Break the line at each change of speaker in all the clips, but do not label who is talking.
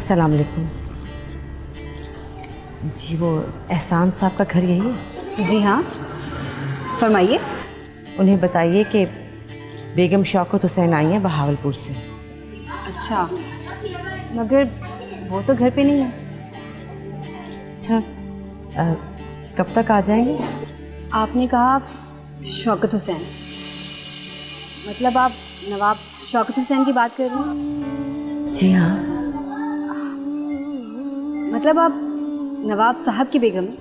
अस्सलाम वालेकुम। जी वो एहसान साहब का घर यही है?
जी हाँ, फरमाइए।
उन्हें बताइए कि बेगम शौकत हुसैन आई हैं बहावलपुर से।
अच्छा, मगर वो तो घर पे नहीं है।
अच्छा, कब तक आ जाएंगे?
आपने कहा शौकत हुसैन, मतलब आप नवाब शौकत हुसैन की बात कर रही हैं?
जी हाँ।
मतलब आप नवाब साहब की बेगम हैं?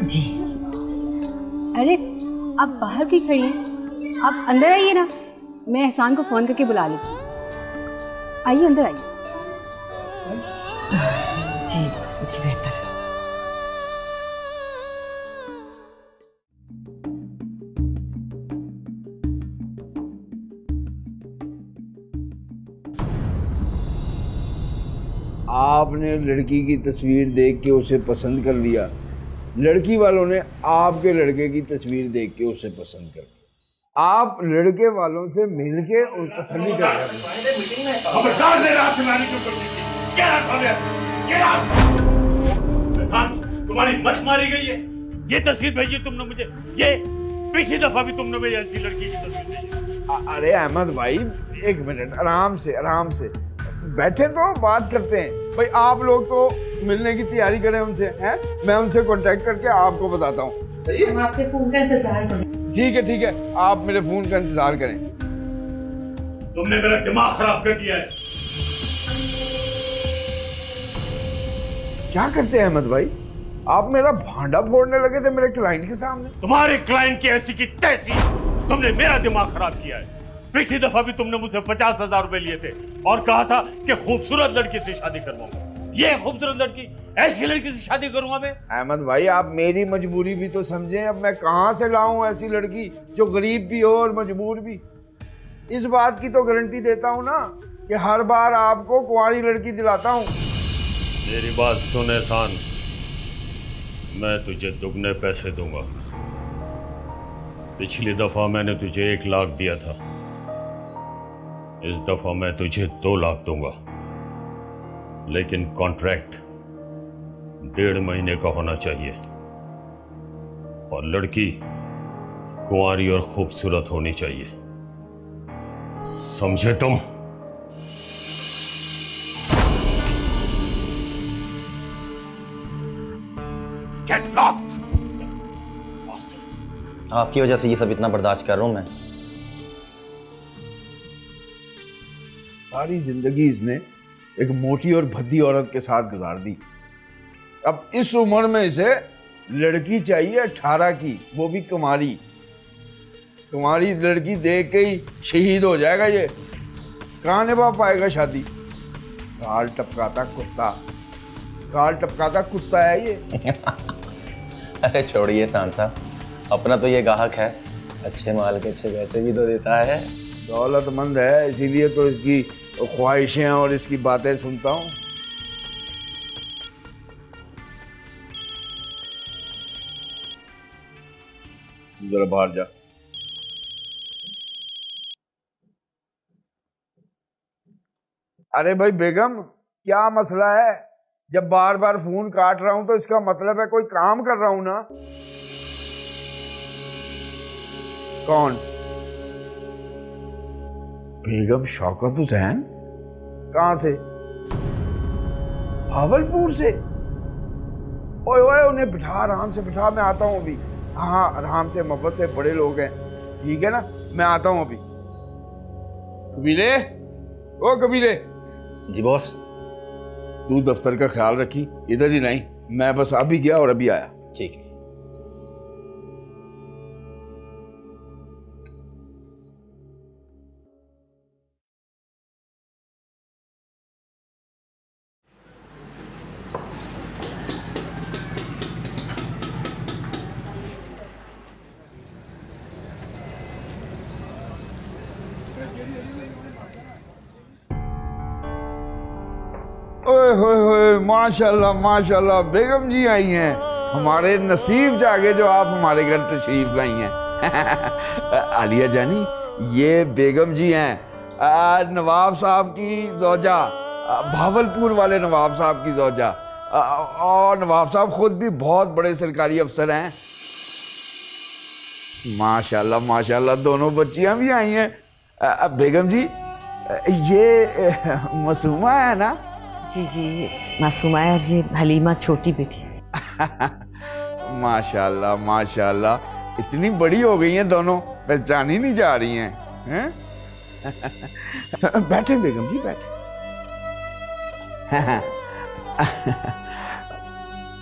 जी।
अरे आप बाहर क्यों खड़ी हैं? आप अंदर आइए ना, मैं एहसान को फ़ोन करके बुला लेती हूँ। आइए अंदर आइए।
जी जी बेहतर।
आपने लड़की की तस्वीर देख के उसे पसंद कर लिया, लड़की वालों ने आपके लड़के की तस्वीर देख के उसे पसंद कर लिया। आप लड़के वालों से मिल के और तसल्ली कर रहे
हैं। तुम्हारी मत मारी गई है। ये तस्वीर भेजी तुमने मुझे, ये पिछली दफा भी तुमने मुझे ऐसी लड़की की तस्वीर भेजी।
अरे अहमद भाई, एक मिनट, आराम से बैठे तो बात करते हैं। भाई आप लोग तो मिलने की तैयारी करें उनसे, हैं? मैं उनसे कांटेक्ट करके आपको बताता हूँ। सही है?
हम आपके फोन का इंतजार करें।
ठीक है, आप मेरे फोन का इंतजार करें।
तुमने मेरा दिमाग खराब कर दिया है।
क्या करते हैं अहमद भाई? आप मेरा भांडा फोड़ने लगे थे मेरे क्लाइंट के सामने।
तुम्हारे क्लाइंट की ऐसी की तैसी, तुमने मेरा दिमाग खराब किया है। पिछली दफा भी तुमने मुझसे 50,000 रुपए लिए थे और कहा था कि खूबसूरत लड़की से शादी करवाऊंगा। ये खूबसूरत लड़की, ऐसी लड़की से शादी करूंगा मैं?
अहमद भाई, आप मेरी मजबूरी भी तो समझें। अब मैं कहाँ से लाऊं ऐसी लड़की जो गरीब भी हो और मजबूर भी। इस बात की तो गारंटी देता हूँ ना कि हर बार आपको कुंवारी लड़की दिलाता हूँ।
मेरी बात सुन एहसान, मैं तुझे दुगने पैसे दूंगा। पिछली दफा मैंने तुझे 1 लाख दिया था, इस दफा मैं तुझे 2 लाख दूंगा, लेकिन कॉन्ट्रैक्ट 1.5 महीने का होना चाहिए और लड़की कुंवारी और खूबसूरत होनी चाहिए। समझे तुम? Get lost, bastards!
आपकी वजह से ये सब इतना बर्दाश्त कर रहा हूं मैं।
सारी जिंदगी इसने एक मोटी और भद्दी औरत के साथ गुजार दी। अब इस उम्र में इसे लड़की चाहिए 18 की, वो भी कुमारी। कुमारी लड़की देख के ही शहीद हो जाएगा ये। कहाँ निभा पाएगा शादी? काल टपकाता कुत्ता है ये।
अरे छोड़िए सान साहब, अपना तो ये गाहक है, अच्छे माल के अच्छे पैसे भी तो देता है।
दौलतमंद है, इसीलिए तो इसकी ख्वाहिशें और इसकी बातें सुनता हूँ। जरा बाहर जा। अरे भाई बेगम, क्या मसला है? जब बार बार फोन काट रहा हूं तो इसका मतलब है कोई काम कर रहा हूं ना। कौन? बेगम शौकत हुसैन? कहां से? भावलपुर से? ओए ओए, उन्हें बिठा, आराम से बिठा, मैं आता हूं अभी। हाँ आराम से, मोहब्बत से, बड़े लोग हैं, ठीक है ना? मैं आता हूं अभी। कबीले, ओ कबीले।
जी बॉस।
तू दफ्तर का ख्याल रखी, इधर ही नहीं, मैं बस अभी गया और अभी आया।
ठीक है।
ओए होए होए, माशाल्लाह माशाल्लाह, बेगम जी आई हैं। हमारे नसीब जागे जो आप हमारे घर तशरीफ लाई हैं। आलिया जानी, ये बेगम जी हैं, नवाब साहब की जोजा। भावलपुर वाले नवाब साहब की जोजा। और नवाब साहब खुद भी बहुत बड़े सरकारी अफसर हैं। माशाल्लाह माशाल्लाह, दोनों बच्चियां भी आई हैं। बेगम जी, ये मासूमा है ना?
जी जी, मासूमा है, और ये हलीमा छोटी बेटी।
माशाल्लाह माशाल्लाह, इतनी बड़ी हो गई हैं दोनों, पहचान ही नहीं जा रही हैं। बैठे बेगम जी, बैठे।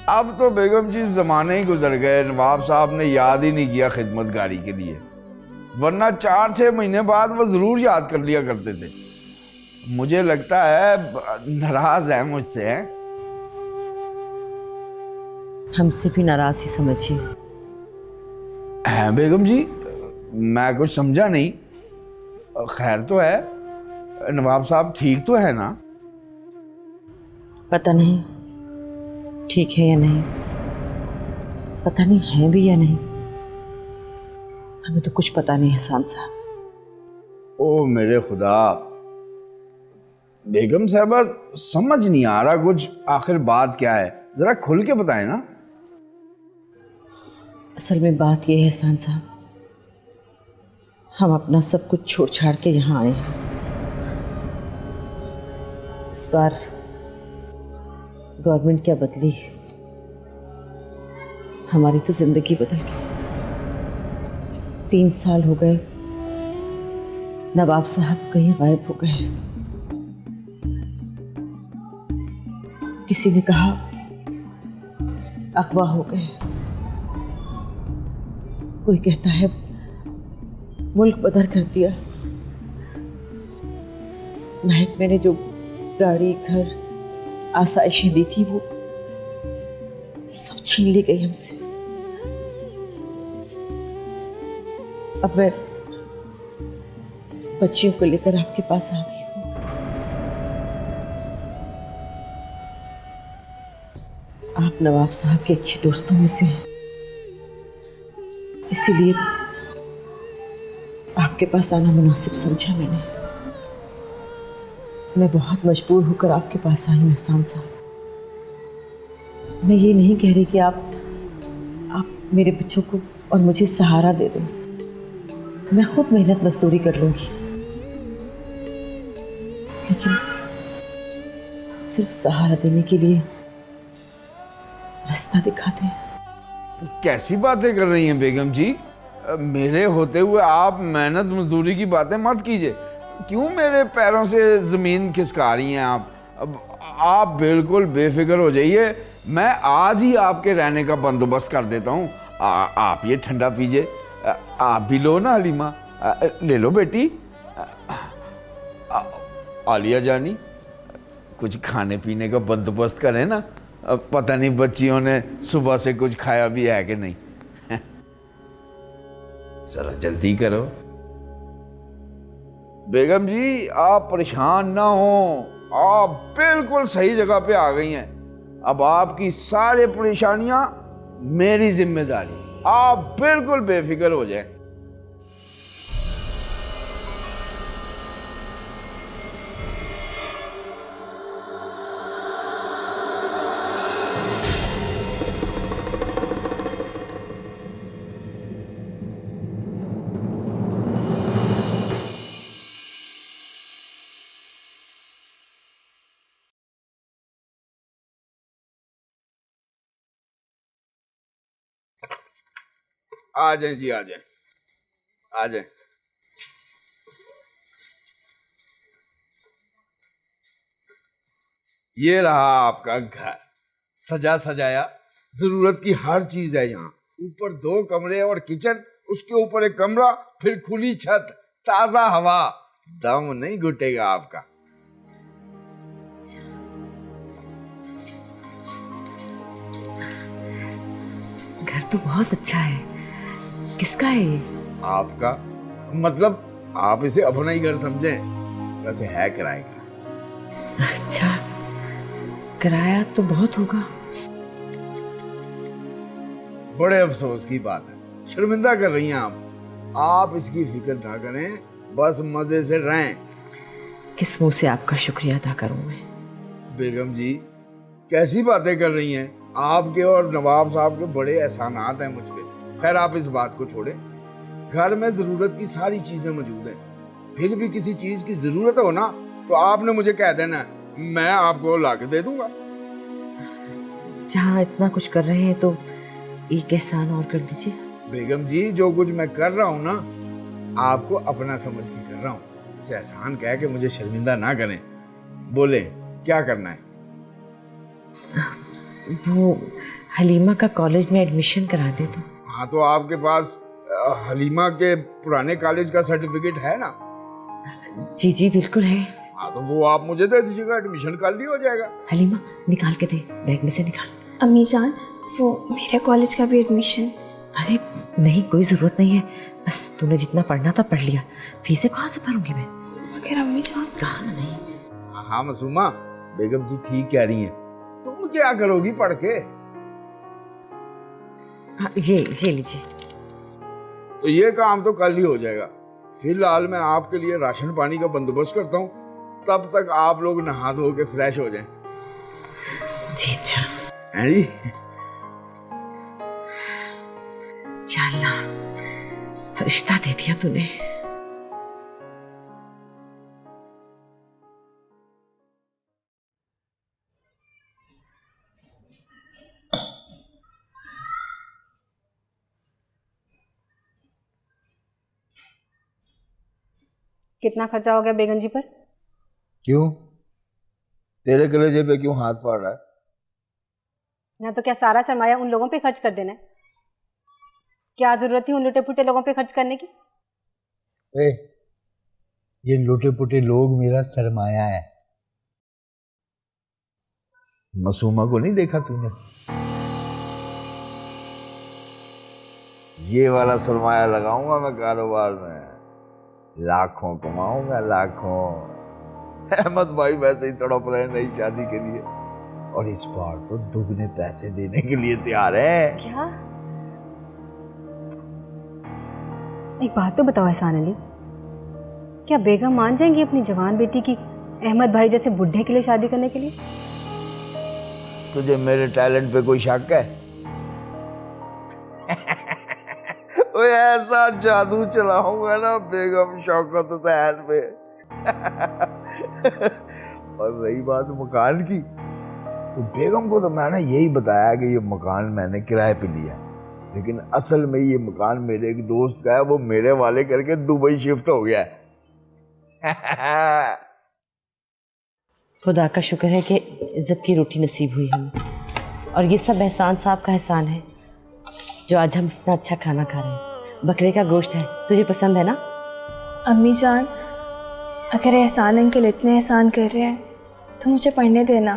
अब तो बेगम जी जमाने ही गुजर गए, नवाब साहब ने याद ही नहीं किया खिदमतगारी के लिए, वरना 4-6 महीने बाद वो जरूर याद कर लिया करते थे। मुझे लगता है नाराज है मुझसे। हैं?
हमसे भी नाराज ही समझिए।
बेगम जी, मैं कुछ समझा नहीं। खैर तो है, नवाब साहब ठीक तो है ना?
पता नहीं ठीक है या नहीं, पता नहीं है भी या नहीं, हमें तो कुछ पता नहीं एहसान साहब।
ओ मेरे खुदा, बेगम साहबा समझ नहीं आ रहा कुछ, आखिर बात क्या है, जरा खुल के बताएं ना।
असल में बात यह है एहसान साहब, हम अपना सब कुछ छोड़ छाड़ के यहाँ आए हैं। इस बार गवर्नमेंट क्या बदली, हमारी तो जिंदगी बदल गई। 3 साल हो गए, नवाब साहब कहीं गायब हो गए। किसी ने कहा अगवा हो गए, कोई कहता है मुल्क बदर कर दिया। महकमे ने जो गाड़ी, घर, आसाइशें दी थी वो सब छीन ली गई हमसे। अब मैं बच्चियों को लेकर आपके पास आ गई हूँ। आप नवाब साहब के अच्छे दोस्तों में से हैं, इसीलिए आपके पास आना मुनासिब समझा मैंने। मैं बहुत मजबूर होकर आपके पास आई हूँ एहसान साहब। मैं ये नहीं कह रही कि आप मेरे बच्चों को और मुझे सहारा दे दो, मैं खुद मेहनत मजदूरी कर लूंगी, लेकिन सिर्फ सहारा देने के लिए रास्ता दिखाते हैं।
कैसी बातें कर रही हैं बेगम जी? मेरे होते हुए आप मेहनत मजदूरी की बातें मत कीजिए। क्यों मेरे पैरों से ज़मीन खिसका रही हैं आप? अब आप बिल्कुल बेफिक्र हो जाइए, मैं आज ही आपके रहने का बंदोबस्त कर देता हूँ। आप ये ठंडा पीजिए। आप भी लो ना हलीमा, ले लो बेटी। आलिया जानी, कुछ खाने पीने का बंदोबस्त करें ना, अब पता नहीं बच्चियों ने सुबह से कुछ खाया भी है कि नहीं। जरा जल्दी करो। बेगम जी, आप परेशान ना हो, आप बिल्कुल सही जगह पे आ गई हैं। अब आपकी सारी परेशानियां मेरी जिम्मेदारी, आप बिल्कुल बेफिक्र हो जाएं। आ जाए जी, आ जाए, आ जाए। ये रहा आपका घर, सजा सजाया, जरूरत की हर चीज है यहाँ। ऊपर 2 कमरे और किचन, उसके ऊपर एक कमरा, फिर खुली छत, ताजा हवा, दम नहीं घुटेगा आपका।
घर तो बहुत अच्छा है। किसका है ये?
आपका मतलब आप इसे अपना ही घर समझें, वैसे है किराए का।
अच्छा, किराया तो बहुत होगा।
बड़े अफसोस की बात है, शर्मिंदा कर रही हैं आप इसकी फिक्र ना करें, बस मजे से रहें।
किस मुंह से आपका शुक्रिया अदा करूं मैं?
बेगम जी कैसी बातें कर रही हैं? आपके और नवाब साहब के बड़े एहसानात हैं मुझ पे। खैर आप इस बात को छोड़ें, घर में जरूरत की सारी चीजें मौजूद हैं। फिर भी किसी चीज की जरूरत हो ना तो आपने मुझे कह देना है, मैं आपको ला के दे दूंगा।
जहाँ इतना कुछ कर रहे हैं तो एक एहसान और कर दीजिए।
बेगम जी जो कुछ मैं कर रहा हूँ ना आपको अपना समझ के कर रहा हूँ, इसे एहसान कह के मुझे शर्मिंदा ना करें। बोले क्या करना है?
वो हलीमा का कॉलेज में एडमिशन करा दे तो।
हाँ तो आपके पास हलीमा के पुराने कॉलेज का सर्टिफिकेट है ना?
जी जी बिल्कुल है।
हाँ तो वो आप मुझे दे दीजिएगा, एडमिशन कर लिया हो जाएगा।
हलीमा निकाल के दे, बैग में से निकाल।
अम्मी जान वो मेरे कॉलेज का भी एडमिशन।
अरे नहीं कोई ज़रूरत नहीं है, बस तूने जितना पढ़ना था पढ़ लिया, फीसें कहाँ से भरूंगी मैं?
मगर अम्मी जान
कहा ना नहीं।
हाँ मासूमा, बेगम जी ठीक कह रही हैं। तुम क्या करोगी पढ़ के?
हाँ ये लीजिए।
तो ये काम तो कल ही हो जाएगा। फिलहाल मैं आपके लिए राशन पानी का बंदोबस्त करता हूँ, तब तक आप लोग नहा धो के फ्रेश हो जाएं।
जी अच्छा।
हैं जी?
या अल्लाह, फरिश्ता दे दिया तूने।
कितना खर्चा हो गया बेगम जी पर?
क्यों? तेरे कलेजे पे क्यों हाथ पड़ रहा है?
ना तो क्या सारा सरमाया उन लोगों पे खर्च कर देना है? क्या जरूरत थी उन लुटे पुटे लोगों पे खर्च करने की?
ये लुटे पुटे लोग मेरा सरमाया है। मासूमा को नहीं देखा तूने? ये वाला सरमाया लगाऊंगा मैं कारोबार में, लाखों कमाऊंगा लाखों। अहमद भाई वैसे ही तड़प रहे नई शादी के लिए, और इस बार तो दुगने पैसे देने के लिए तैयार है।
क्या? एक बात तो बताओ एहसान अली, क्या बेगम मान जाएंगी अपनी जवान बेटी की अहमद भाई जैसे बुढ़े के लिए शादी करने के लिए?
तुझे मेरे टैलेंट पे कोई शक है? ओए ऐसा जादू चलाऊंगा ना बेगम शौकत हुसैन पे। और रही बात मकान की, तो बेगम को तो मैंने यही बताया कि ये मकान मैंने किराए पे लिया, लेकिन असल में ये मकान मेरे एक दोस्त का है, वो मेरे वाले करके दुबई शिफ्ट हो गया है।
खुदा का शुक्र है कि इज्जत की रोटी नसीब हुई हमें, और ये सब एहसान साहब का एहसान है जो आज हम इतना अच्छा खाना खा रहे हैं। बकरे का गोश्त है, तुझे पसंद है ना?
अम्मी जान अगर एहसान अंकल इतने एहसान कर रहे हैं तो मुझे पढ़ने देना।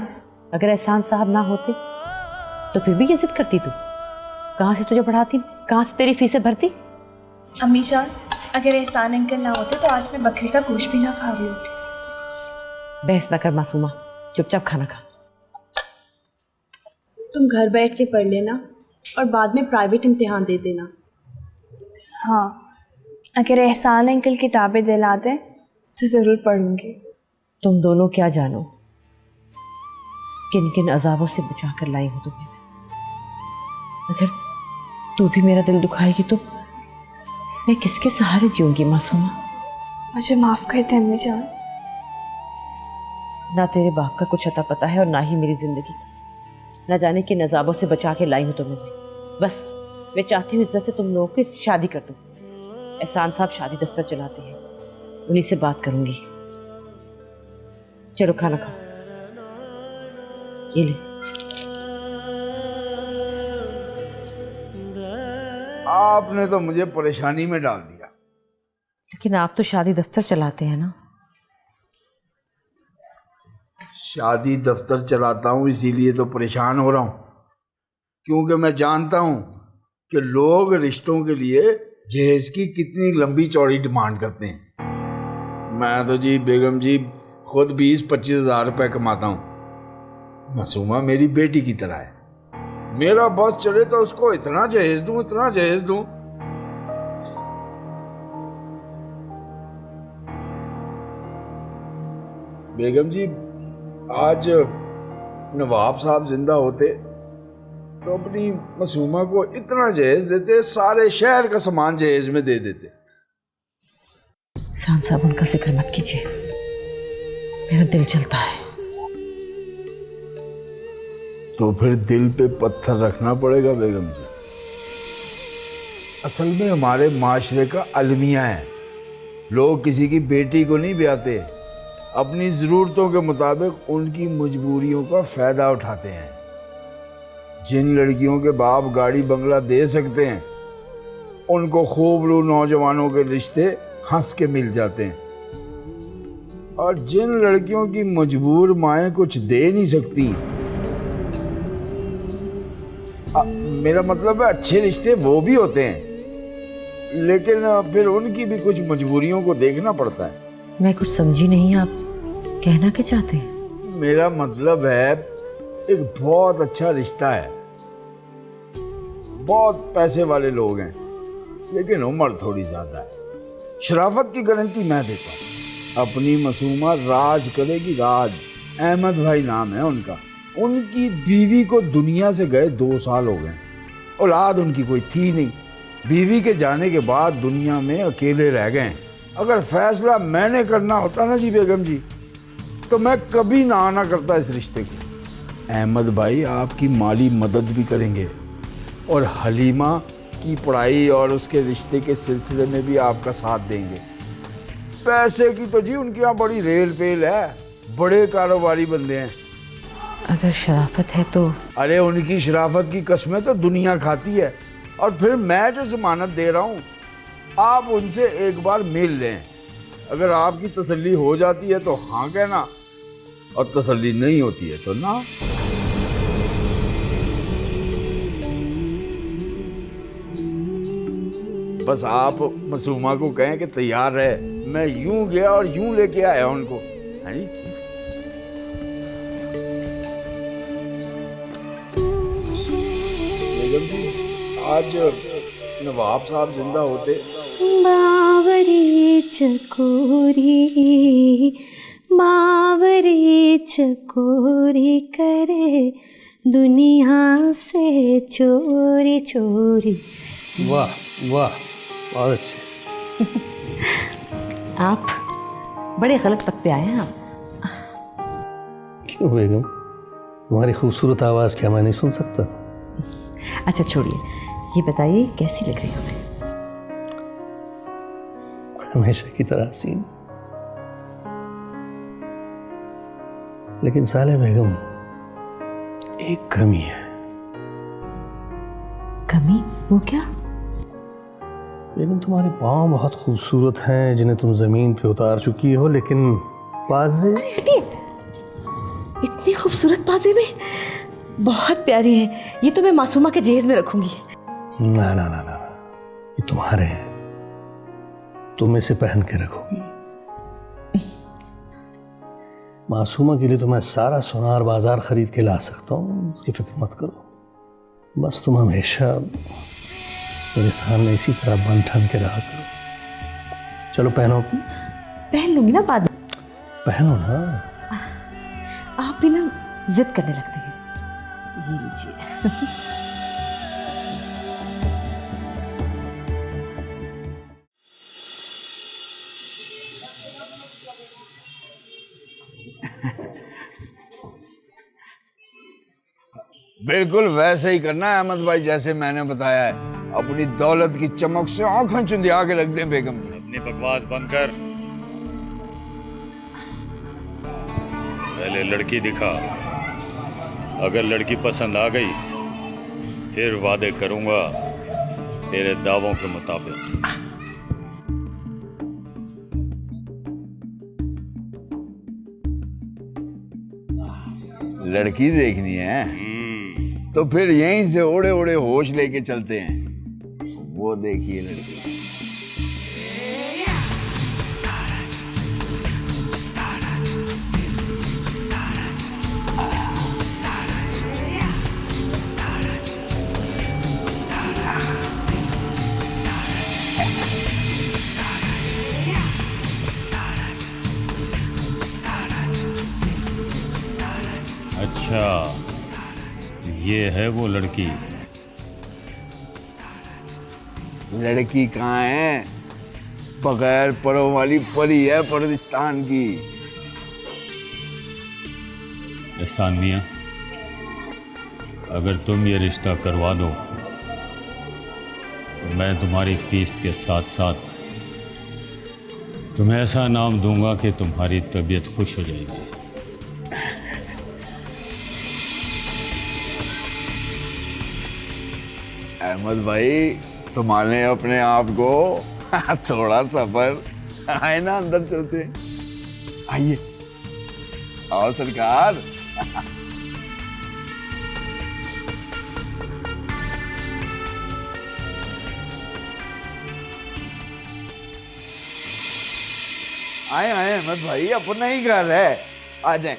अगर एहसान साहब ना होते तो फिर भी ये जिद करती तू? कहाँ से तुझे पढ़ाती, कहाँ से तेरी फीसें भरती?
अम्मी जान अगर एहसान अंकल ना होते तो आज मैं बकरे का गोश्त भी ना खा रही होती।
बहस ना कर मासूमा, चुपचाप खाना खा।
तुम घर बैठ के पढ़ लेना और बाद में प्राइवेट इम्तिहान दे देना। हाँ अगर एहसान अंकल किताबें दिला दें तो ज़रूर पढ़ूंगी।
तुम दोनों क्या जानो किन किन अजाबों से बचा कर लाई हूं तुम्हें। अगर तू भी मेरा दिल दुखाएगी तो मैं किसके सहारे जीऊंगी मासूमा?
मुझे माफ़ कर दे अम्मी जान।
ना तेरे बाप का कुछ अता पता है और ना ही मेरी जिंदगी का। ना जाने किन अजाबों से बचा के लाई हूं तुम्हें मैं। बस मैं चाहती हूँ इज्जत से तुम लोगों की शादी कर दूं। एहसान साहब शादी दफ्तर चलाते हैं, उन्हीं से बात करूंगी। चलो खाना खाओ, ये ले।
आपने तो मुझे परेशानी में डाल दिया।
लेकिन आप तो शादी दफ्तर चलाते हैं ना?
शादी दफ्तर चलाता हूँ इसीलिए तो परेशान हो रहा हूँ, क्योंकि मैं जानता हूँ कि लोग रिश्तों के लिए जहेज की कितनी लंबी चौड़ी डिमांड करते हैं। मैं तो जी बेगम जी खुद 20-25 हज़ार रुपये कमाता हूँ। मासूमा मेरी बेटी की तरह है, मेरा बस चले तो उसको इतना जहेज दूँ, इतना जहेज दूँ। बेगम जी आज नवाब साहब जिंदा होते तो अपनी मासूमा को इतना जहेज देते, सारे शहर का सामान जहेज में दे देते।
एहसान साहब उनका जिक्र मत कीजिए, मेरा दिल चलता है।
तो फिर दिल पे पत्थर रखना पड़ेगा बेगम जी। असल में हमारे माशरे का अलमिया है, लोग किसी की बेटी को नहीं ब्याहते, अपनी ज़रूरतों के मुताबिक उनकी मजबूरियों का फ़ायदा उठाते हैं। जिन लड़कियों के बाप गाड़ी बंगला दे सकते हैं उनको खूबरू नौजवानों के रिश्ते हंस के मिल जाते हैं, और जिन लड़कियों की मजबूर माएँ कुछ दे नहीं सकती, मेरा मतलब है अच्छे रिश्ते वो भी होते हैं, लेकिन फिर उनकी भी कुछ मजबूरियों को देखना पड़ता है।
मैं कुछ समझी नहीं, आप कहना क्या चाहते हैं?
मेरा मतलब है एक बहुत अच्छा रिश्ता है, बहुत पैसे वाले लोग हैं, लेकिन उम्र थोड़ी ज्यादा है। शराफत की गारंटी मैं देता हूँ, अपनी मासूमा राज करेगी, राज। अहमद भाई नाम है उनका। उनकी बीवी को दुनिया से गए 2 साल हो गए, औलाद उनकी कोई थी नहीं। बीवी के जाने के बाद दुनिया में अकेले रह गए। अगर फैसला मैंने करना होता ना जी बेगम जी, तो मैं कभी ना करता इस रिश्ते को। अहमद भाई आपकी माली मदद भी करेंगे और हलीमा की पढ़ाई और उसके रिश्ते के सिलसिले में भी आपका साथ देंगे। पैसे की तो जी उनके यहाँ बड़ी रेल पेल है, बड़े कारोबारी बंदे हैं।
अगर शराफत है तो?
अरे उनकी शराफत की कसमें तो दुनिया खाती है, और फिर मैं जो जमानत दे रहा हूँ, आप उनसे एक बार मिल लें। अगर आपकी तसल्ली हो जाती है तो हाँ कहना, और तसल्ली नहीं होती है तो ना। बस आप मासूमा को कहें कि तैयार रहे, मैं यूं गया और यूं लेके आया उनको, है नी? बेगम जी, आज नवाब साहब जिंदा होते।
बावरी चकोरी करे दुनिया से चोरी चोरी।
वाह वाह, बहुत अच्छे।
आप बड़े गलत वक्त पे आए हैं। आप
क्यों बेगम, तुम्हारी खूबसूरत आवाज़ क्या मैं नहीं सुन सकता?
अच्छा छोड़िए, ये बताइए कैसी लग रही हो मैं?
हमेशा की तरह सीन। लेकिन साले बेगम, एक कमी है।
कमी? वो क्या?
बेगम, तुम्हारे पाँव बहुत खूबसूरत हैं जिन्हें तुम ज़मीन पे उतार चुकी हो, लेकिन बाजें।
अरे हटिए, इतनी खूबसूरत बाजें में बहुत प्यारी हैं। ये तो मैं मासूमा के जहेज में रखूंगी।
ना ना ना ना, ये तुम्हारे हैं, तुम इसे पहन के रखोगी। मासूमा के लिए तो मैं सारा सोनार बाजार खरीद के ला सकता हूँ, उसकी फिक्र मत करो। बस तुम हमेशा मेरे सामने इसी तरह बन ठन के रहा करो। चलो पहनो।
पहन लूंगी ना बाद में।
पहनो ना।
आप भी ना जिद करने लगते हैं। ये लीजिए।
बिल्कुल वैसे ही करना है अहमद भाई, जैसे मैंने बताया है। अपनी दौलत की चमक से आंखें चुंधिया के रख दे बेगम की।
अपनी बकवास बंद कर, पहले लड़की दिखा। अगर लड़की पसंद आ गई फिर वादे करूंगा तेरे दावों के मुताबिक।
लड़की देखनी है तो फिर यहीं से ओड़े ओड़े होश लेके चलते हैं। वो देखिए लड़की।
अच्छा, अच्छा, ये है वो लड़की।
लड़की कहाँ है? बगैर परों वाली परी है परदिस्तान की।
एहसान मियाँ, अगर तुम ये रिश्ता करवा दो तो मैं तुम्हारी फीस के साथ साथ तुम्हें ऐसा नाम दूंगा कि तुम्हारी तबीयत खुश हो जाएगी।
अहमद भाई, संभालें अपने आप को। थोड़ा सफर आए ना, अंदर चलते हैं। आइए, आओ सरकार। आए आए अहमद भाई, अपना ही घर है, आ जाएं।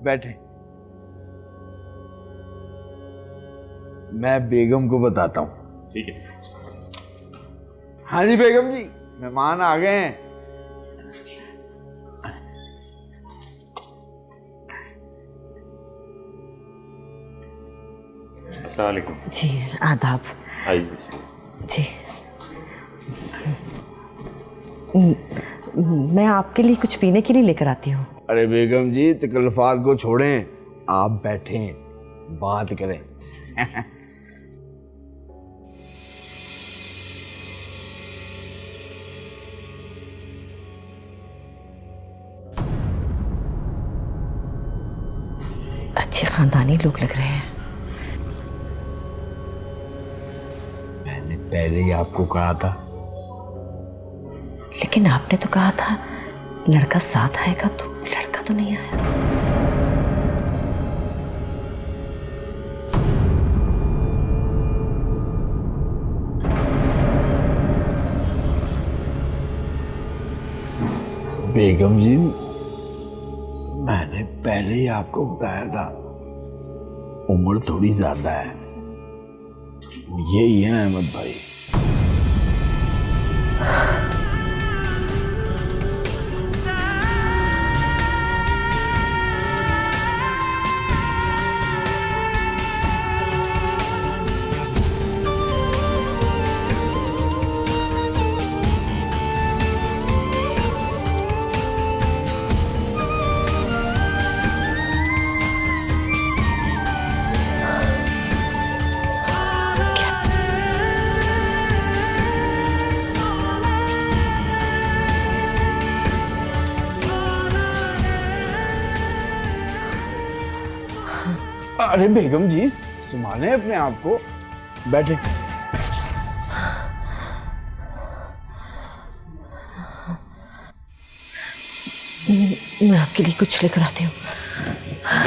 बैठे। मैं बेगम को बताता हूँ।
ठीक है।
हाँ जी बेगम जी, मेहमान आ गए हैं।
अस्सलाम वालेकुम।
जी आदाब।
आइए।
जी मैं आपके लिए कुछ पीने के लिए लेकर आती हूँ।
अरे बेगम जी, तकल्लुफ़ात को छोड़ें, आप बैठें, बात करें।
अच्छे खानदानी लोग लग रहे हैं।
मैंने पहले ही आपको कहा था।
लेकिन आपने तो कहा था लड़का साथ आएगा, तो लड़का तो नहीं आया।
बेगम जी, मैंने पहले ही आपको बताया था, उम्र थोड़ी ज्यादा है। यही है अहमद भाई। अरे बेगम जी, संभालें अपने आप को, बैठे।
मैं आपके लिए कुछ लेकर आती हूँ।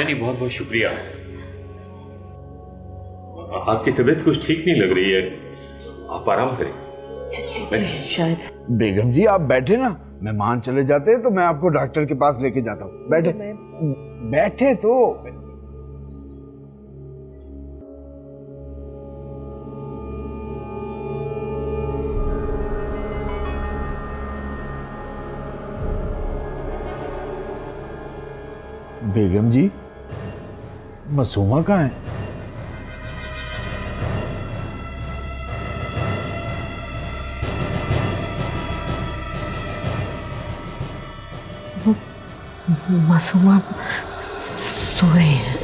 नहीं, बहुत बहुत शुक्रिया। आपकी तबीयत कुछ ठीक नहीं लग रही है, आप आराम करें।
शायद।
बेगम जी आप बैठे ना, मेहमान चले जाते हैं तो मैं आपको डॉक्टर के पास लेके जाता हूँ। बैठे बैठे तो। बेगम जी, मासूमा कहाँ है?
मासूमा सो रही है।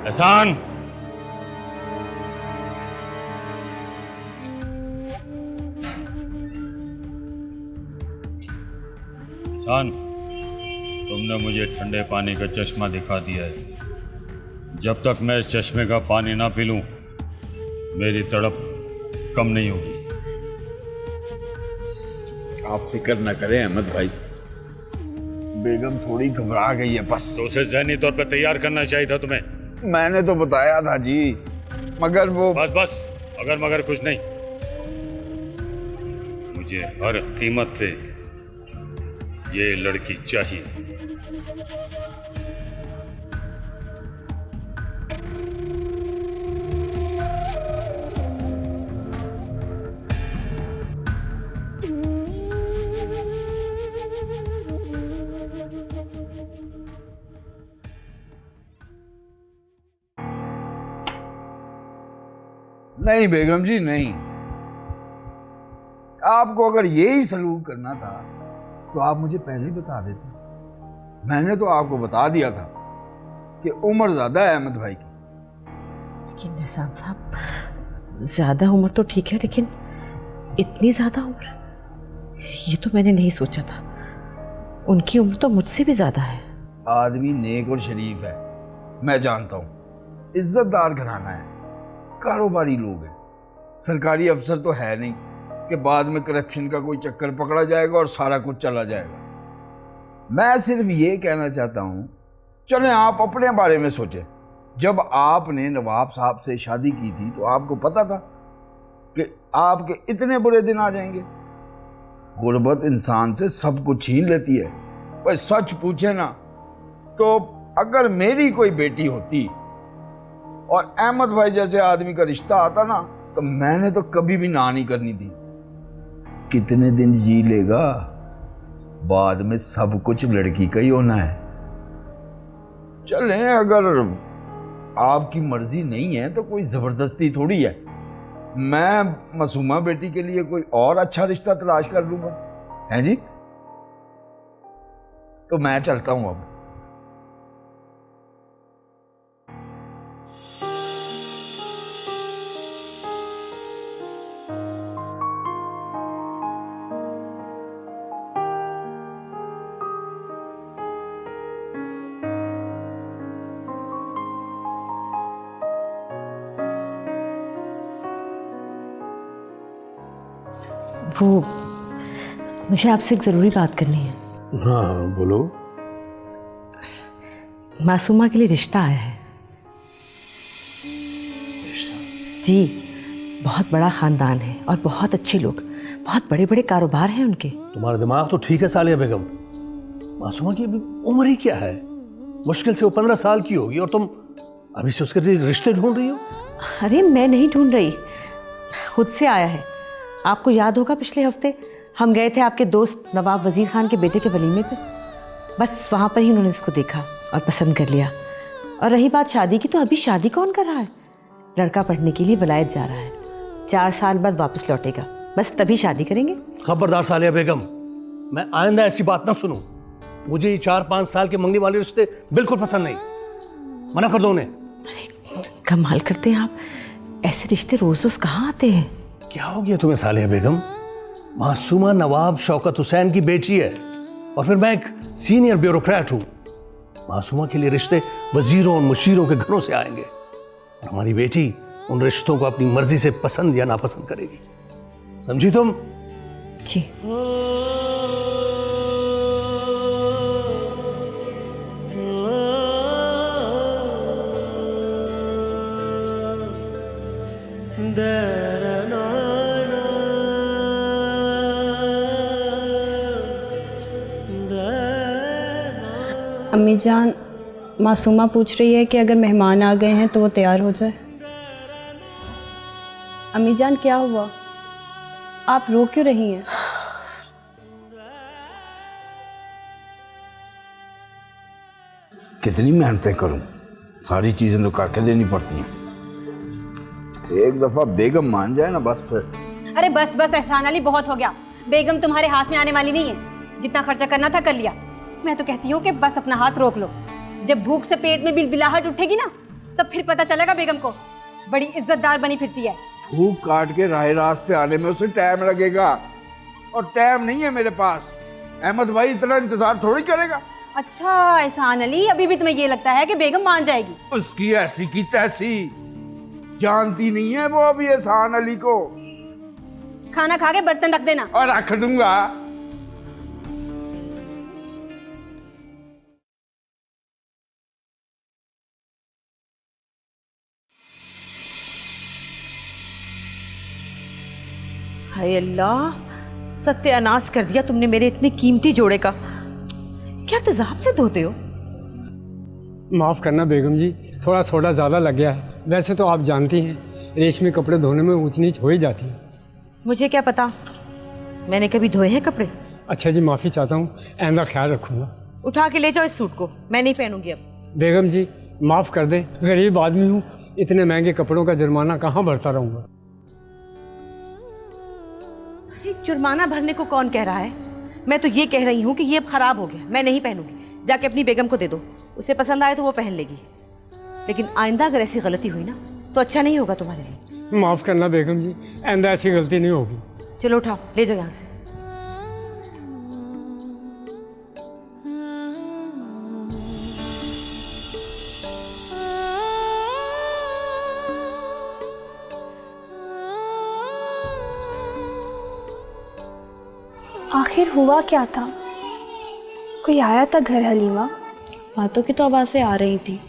एहसान, एहसान, तुमने मुझे ठंडे पानी का चश्मा दिखा दिया है। जब तक मैं इस चश्मे का पानी ना पी लूं, मेरी तड़प कम नहीं होगी।
आप फिक्र न करें अहमद भाई, बेगम थोड़ी घबरा गई है बस।
तो उसे ज़हनी तौर पर तैयार करना चाहिए था तुम्हें।
मैंने तो बताया था जी, मगर वो
बस बस, अगर मगर कुछ नहीं। मुझे हर कीमत पे ये लड़की चाहिए।
नहीं बेगम जी नहीं, आपको अगर यही सलूक करना था तो आप मुझे पहले ही बता देते। मैंने तो आपको बता दिया था कि उम्र ज्यादा है अहमद भाई की।
लेकिन एहसान साहब, ज्यादा उम्र तो ठीक है, लेकिन इतनी ज्यादा उम्र, ये तो मैंने नहीं सोचा था। उनकी उम्र तो मुझसे भी ज्यादा है।
आदमी नेक और शरीफ है, मैं जानता हूँ, इज्जतदार घराना है, कारोबारी लोग हैं, सरकारी अफसर तो है नहीं कि बाद में करप्शन का कोई चक्कर पकड़ा जाएगा और सारा कुछ चला जाएगा। मैं सिर्फ ये कहना चाहता हूँ, चलें आप अपने बारे में सोचें। जब आपने नवाब साहब से शादी की थी तो आपको पता था कि आपके इतने बुरे दिन आ जाएंगे। गुर्बत इंसान से सब कुछ छीन लेती है। पर सच पूछे ना तो अगर मेरी कोई बेटी होती और अहमद भाई जैसे आदमी का रिश्ता आता ना, तो मैंने तो कभी भी ना नहीं करनी थी। कितने दिन जी लेगा, बाद में सब कुछ लड़की का ही होना है। चलें, अगर आपकी मर्जी नहीं है तो कोई जबरदस्ती थोड़ी है। मैं मासूमा बेटी के लिए कोई और अच्छा रिश्ता तलाश कर लूंगा, हैं जी। तो मैं चलता हूं अब।
वो मुझे आपसे एक ज़रूरी बात करनी है।
हाँ हाँ बोलो।
मासूमा के लिए रिश्ता आया है। जी, बहुत बड़ा ख़ानदान है और बहुत अच्छे लोग, बहुत बड़े बड़े कारोबार हैं उनके।
तुम्हारा दिमाग तो ठीक है सालिया बेगम, मासूमा की अभी उम्र ही क्या है? मुश्किल से वो 15 साल की होगी और तुम अभी से उसके लिए रिश्ते ढूंढ रही हो?
अरे मैं नहीं ढूंढ रही, खुद से आया है। आपको याद होगा पिछले हफ्ते हम गए थे आपके दोस्त नवाब वजीर खान के बेटे के वलीमे पे। बस वहाँ पर ही उन्होंने इसको देखा और पसंद कर लिया। और रही बात शादी की, तो अभी शादी कौन कर रहा है? लड़का पढ़ने के लिए वलायत जा रहा है, 4 साल बाद वापस लौटेगा, बस तभी शादी करेंगे।
खबरदार सालिया बेगम, मैं आइंदा ऐसी बात ना सुनूं। मुझे ये 4-5 साल के मंगनी वाले रिश्ते बिल्कुल पसंद नहीं, मना कर दो उन्हें।
अरे कमाल करते हैं आप, ऐसे रिश्ते रोज रोज कहाँ आते हैं?
क्या हो गया तुम्हें सालिया बेगम? मासूमा नवाब शौकत हुसैन की बेटी है और फिर मैं एक सीनियर ब्यूरोक्रेट हूं। मासूमा के लिए रिश्ते वजीरों और मुशीरों के घरों से आएंगे और हमारी बेटी उन रिश्तों को अपनी मर्जी से पसंद या नापसंद करेगी, समझी तुम?
जी।
अम्मी जान, मासूमा पूछ रही है कि अगर मेहमान आ गए हैं तो वो तैयार हो जाए। अम्मी जान क्या हुआ, आप रो क्यों रही हैं?
कितनी मेहनतें करूं, सारी चीजें तो करके देनी पड़ती हैं। एक दफा बेगम मान जाए ना, बस फिर।
अरे बस बस एहसान अली, बहुत हो गया। बेगम तुम्हारे हाथ में आने वाली नहीं है, जितना खर्चा करना था कर लिया। मैं तो कहती हूँ कि बस अपना हाथ रोक लो। जब भूख से पेट में बिलबिलाहट उठेगी ना, तो फिर पता चलेगा बेगम को बड़ी इज्जतदार बनी फिरती है।
भूख काट के राह रास्त पे आने में उसे टाइम लगेगा और टाइम नहीं है मेरे पास। अहमद भाई इतना इंतजार थोड़ी करेगा।
अच्छा एहसान अली, अभी भी तुम्हें ये लगता है कि बेगम मान जाएगी?
उसकी ऐसी की तैसी, जानती नहीं है वो अभी एहसान अली को।
खाना खा के बर्तन रख देना।
और रख दूंगा।
हाय अल्लाह, सत्यानाश कर दिया तुमने मेरे इतने कीमती जोड़े का। क्या तेजाब से धोते हो?
माफ़ करना बेगम जी, थोड़ा सोडा ज़्यादा लग गया है। वैसे तो आप जानती हैं रेशमी कपड़े धोने में ऊंच नीच हो ही जाती है।
मुझे क्या पता, मैंने कभी धोए हैं कपड़े?
अच्छा जी, माफ़ी चाहता हूँ, आइंदा ख्याल रखूँगा।
उठा के ले जाओ इस सूट को, मैं नहीं पहनूंगी अब।
बेगम जी माफ़ कर दें, गरीब आदमी हूँ, इतने महंगे कपड़ों का जुर्माना कहाँ भरता रहूँगा।
अरे जुर्माना भरने को कौन कह रहा है? मैं तो ये कह रही हूँ कि ये अब खराब हो गया, मैं नहीं पहनूंगी। जाके अपनी बेगम को दे दो, उसे पसंद आए तो वो पहन लेगी। लेकिन आइंदा अगर ऐसी गलती हुई ना तो अच्छा नहीं होगा तुम्हारे लिए।
माफ़ करना बेगम जी, आइंदा ऐसी गलती नहीं होगी।
चलो उठाओ, ले जाओ यहाँ से।
आखिर हुआ क्या था? कोई आया था घर हलीमा? बातों की तो आवाज़ें आ रही थी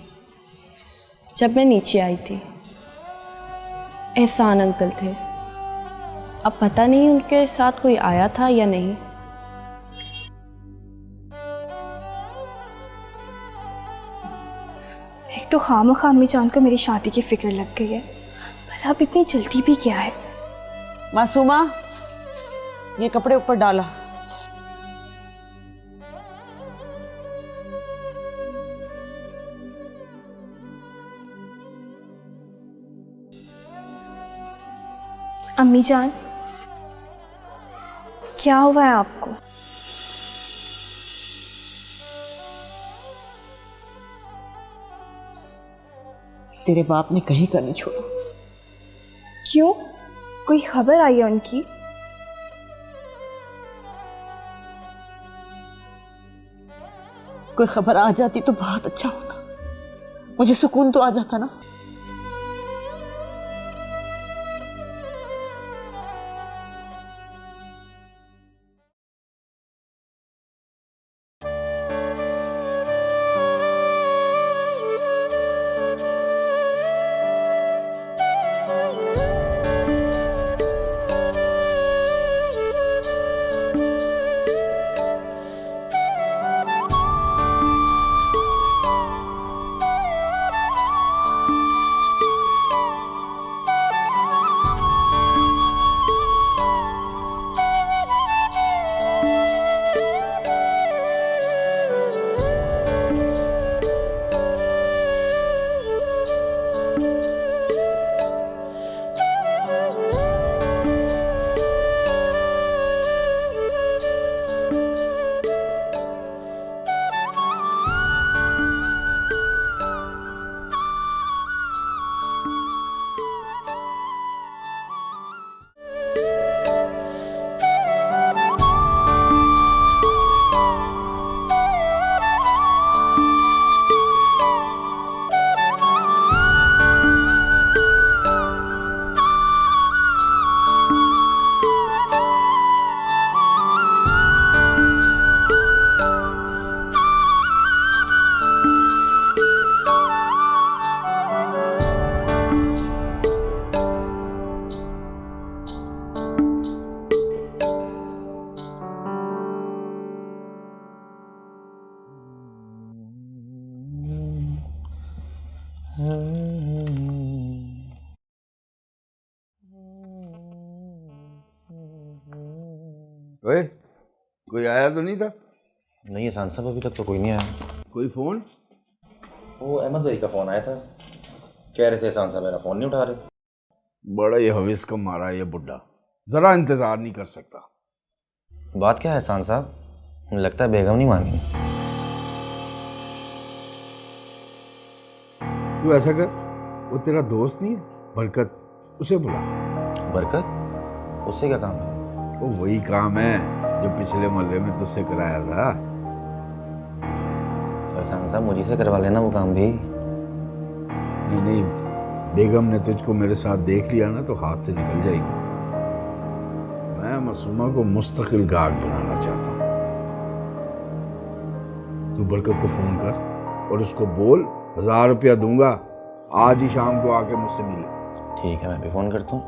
जब मैं नीचे आई थी। एहसान अंकल थे। अब पता नहीं उनके साथ कोई आया था या नहीं। एक तो खामखा अम्मी जान को मेरी शादी की फिक्र लग गई है, पर अब इतनी जल्दी भी क्या है?
मासूमा, ये कपड़े ऊपर डाला।
अम्मी जान, क्या हुआ है आपको?
तेरे बाप ने कहीं का नहीं छोड़ा।
क्यों? कोई खबर आई है उनकी?
कोई खबर आ जाती तो बहुत अच्छा होता, मुझे सुकून तो आ जाता ना।
ओए, कोई आया तो नहीं था?
नहीं एहसान साहब, अभी तक तो कोई नहीं आया।
कोई फोन?
वो अहमद भाई का फ़ोन आया था, कह रहे थे एहसान साहब मेरा फ़ोन नहीं उठा रहे।
बड़ा ये हविस का मारा ये बुड्ढा, जरा इंतजार नहीं कर सकता।
बात क्या है एहसान साहब? लगता है बेगम नहीं मानी।
तू ऐसा कर, वो तेरा दोस्त नहीं है बरकत, उसे बुला।
बरकत? उससे क्या काम है?
वो वही काम है जो पिछले मोहल्ले में तुझसे कराया था।
तो एहसान साहब मुझे से करवा लेना वो काम भी।
नहीं नहीं, बेगम ने तुझको मेरे साथ देख लिया ना तो हाथ से निकल जाएगी। मैं मासूमा को मुस्तकिल गाहक बनाना चाहता हूँ। तू बरकत को फोन कर और उसको बोल 1000 रुपया दूंगा, आज ही शाम को आके मुझसे मिले।
ठीक है, मैं भी फ़ोन करता हूँ।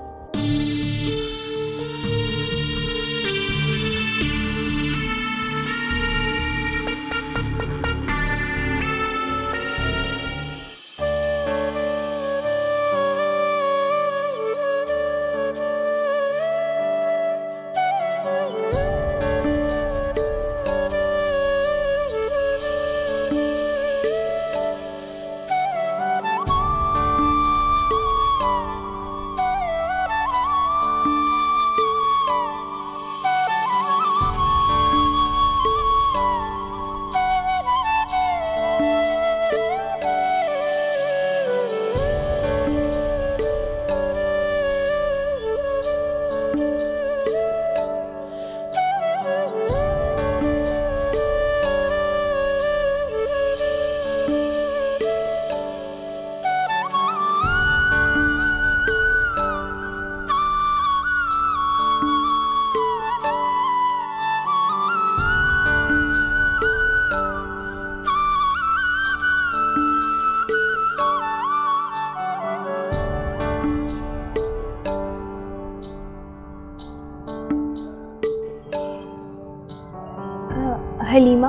हलीमा,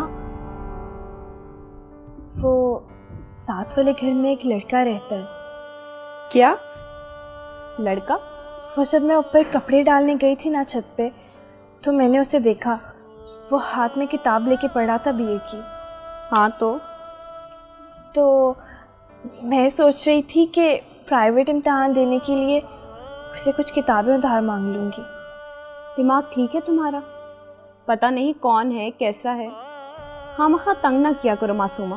वो साथ वाले घर में एक लड़का रहता है।
क्या लड़का?
वो जब मैं ऊपर कपड़े डालने गई थी ना छत पे, तो मैंने उसे देखा। वो हाथ में किताब लेके पढ़ा था बीए की।
हाँ तो
मैं सोच रही थी कि प्राइवेट इम्तिहान देने के लिए उसे कुछ किताबें उधार मांग लूँगी।
दिमाग ठीक है तुम्हारा? पता नहीं कौन है कैसा है, खामखा तंग ना किया करो मासूमा।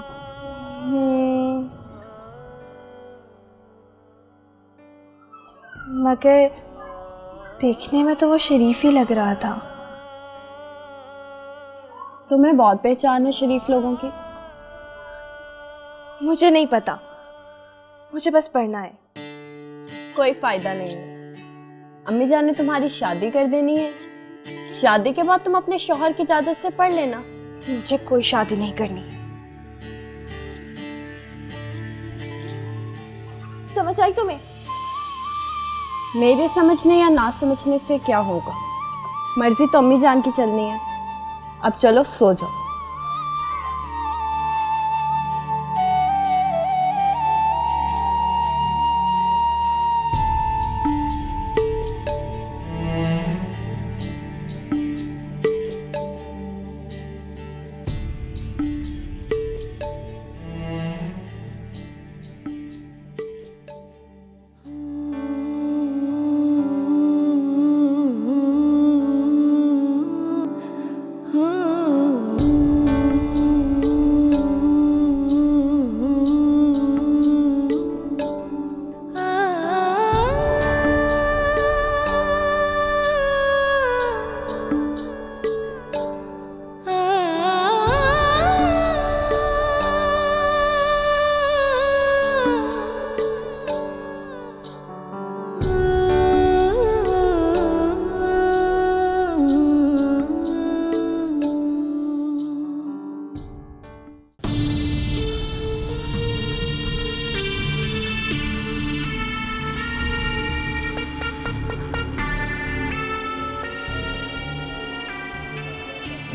मगर देखने में तो वो शरीफ ही लग रहा था।
तुम्हें बहुत पहचान है शरीफ लोगों की।
मुझे नहीं पता, मुझे बस पढ़ना है।
कोई फायदा नहीं है। अम्मी जान ने तुम्हारी शादी कर देनी है, शादी के बाद तुम अपने शौहर की इजाजत से पढ़ लेना।
मुझे कोई शादी नहीं करनी।
समझ आई तुम्हें? मेरे समझने या ना समझने से क्या होगा, मर्जी तो अम्मी जान की चलनी है। अब चलो सो जाओ।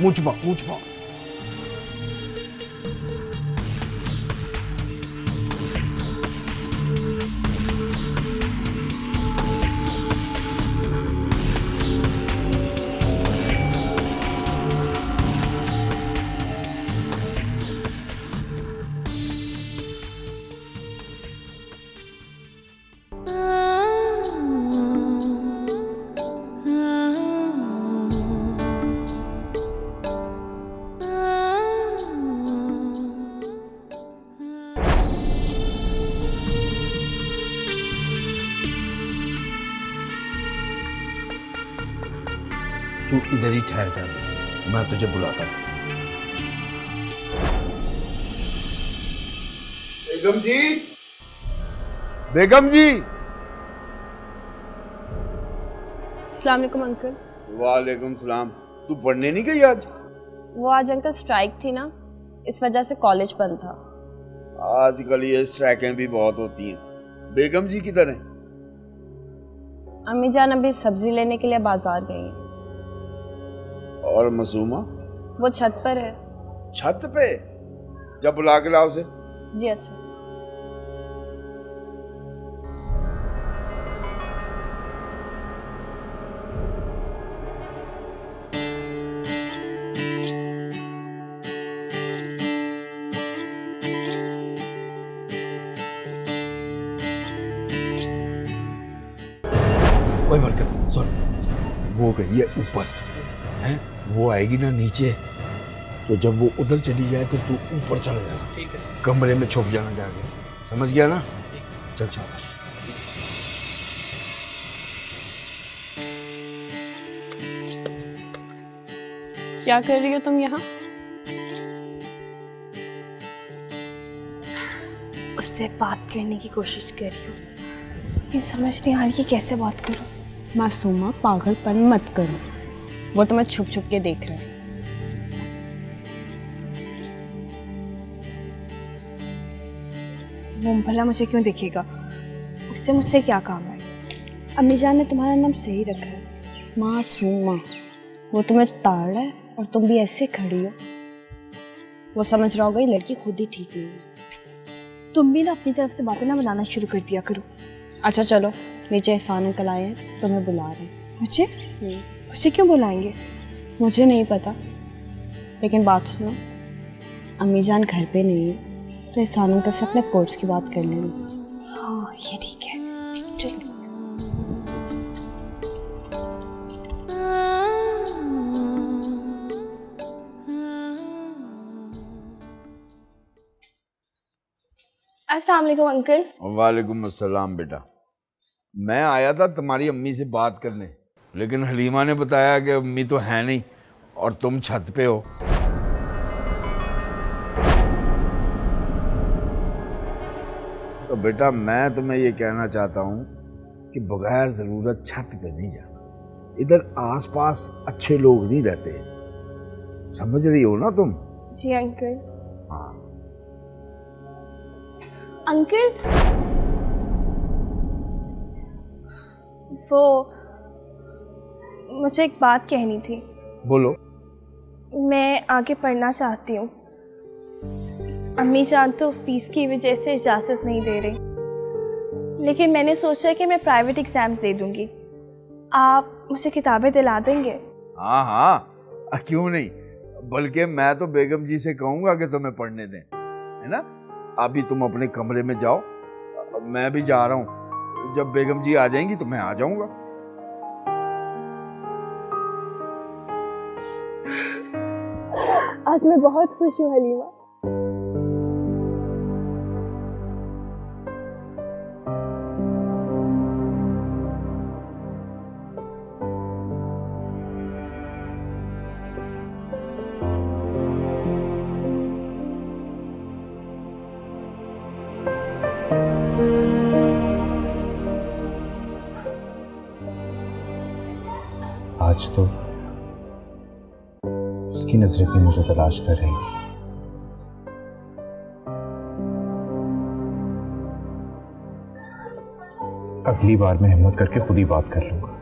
मुझ पा तू इधर ही ठहर जा, मैं तुझे बुलाता हूँ। बेगम जी, बेगम जी।
अस्सलाम वालेकुम अंकल।
वालेकुम सलाम। तू पढ़ने नहीं गई आज?
वो आज अंकल स्ट्राइक थी ना, इस वजह से कॉलेज बंद था।
आजकल ये स्ट्राइकें भी बहुत होती हैं। बेगम जी किधर हैं?
अम्मी जान अभी सब्जी लेने के लिए बाजार गई हैं।
और मासूमा?
वो छत पर है।
छत पे? जब बुला के लाओ उसे।
जी अच्छा।
कोई बरकत सुन, वो गई है ऊपर है, वो आएगी ना नीचे, तो जब वो उधर चली जाए तो तू ऊपर चला जाना। ठीक है। कमरे में छुप जाना जाके, समझ गया ना? चल शाबाश।
क्या कर रही हो तुम यहाँ?
उससे बात करने की कोशिश कर रही हूँ। ये समझ नहीं आ रही कि कैसे बात करूँ।
मासूमा पागलपन मत करो, वो तुम्हें छुप छुप के देख रहा है।
वो भला मुझे क्यों देखेगा? उससे मुझसे क्या काम है? अम्मी जान ने तुम्हारा नाम सही रखा है।
मासूमा, वो तुम्हें ताड़ है और तुम भी ऐसे खड़ी हो।
वो समझ रहा होगा ये लड़की खुद ही ठीक नहीं है। तुम भी ना अपनी तरफ से बातें ना बनाना शुरू कर दिया करो। अच्छा चलो, नीचे एहसान अंकल आए हैं, तुम्हें बुला रहे हैं। मुझे? मुझे क्यों बुलाएंगे? मुझे नहीं पता, लेकिन बात सुनो, अम्मी जान घर पे नहीं है तो एहसान अंकल से अपने कोर्स की बात कर लेना। हाँ ये ठीक है, चलो। अस्सलाम वालेकुम अंकल।
वालेकुम अस्सलाम बेटा। मैं आया था तुम्हारी अम्मी से बात करने, लेकिन हलीमा ने बताया कि अम्मी तो है नहीं और तुम छत पे हो। तो बेटा मैं तुम्हें ये कहना चाहता हूँ कि बगैर ज़रूरत छत पे नहीं जाना। इधर आसपास अच्छे लोग नहीं रहते, समझ रही हो ना तुम?
जी अंकल।
हाँ
अंकल, वो मुझे एक बात कहनी थी।
बोलो।
मैं आगे पढ़ना चाहती हूँ। अम्मी जान तो फीस की वजह से इजाज़त नहीं दे रही, लेकिन मैंने सोचा कि मैं प्राइवेट एग्ज़ाम्स दे दूँगी। आप मुझे किताबें दिला देंगे?
हाँ हाँ, क्यों नहीं, बल्कि मैं तो बेगम जी से कहूँगा कि तुम्हें पढ़ने दें, है ना। अभी तुम अपने कमरे में जाओ, मैं भी जा रहा हूँ। जब बेगम जी आ जाएंगी तो मैं आ जाऊँगा।
आज मैं बहुत खुश हूँ हलीमा।
आज तो उसकी नजरें भी मुझे तलाश कर रही थी। अगली बार मैं हिम्मत करके खुद ही बात कर लूंगा।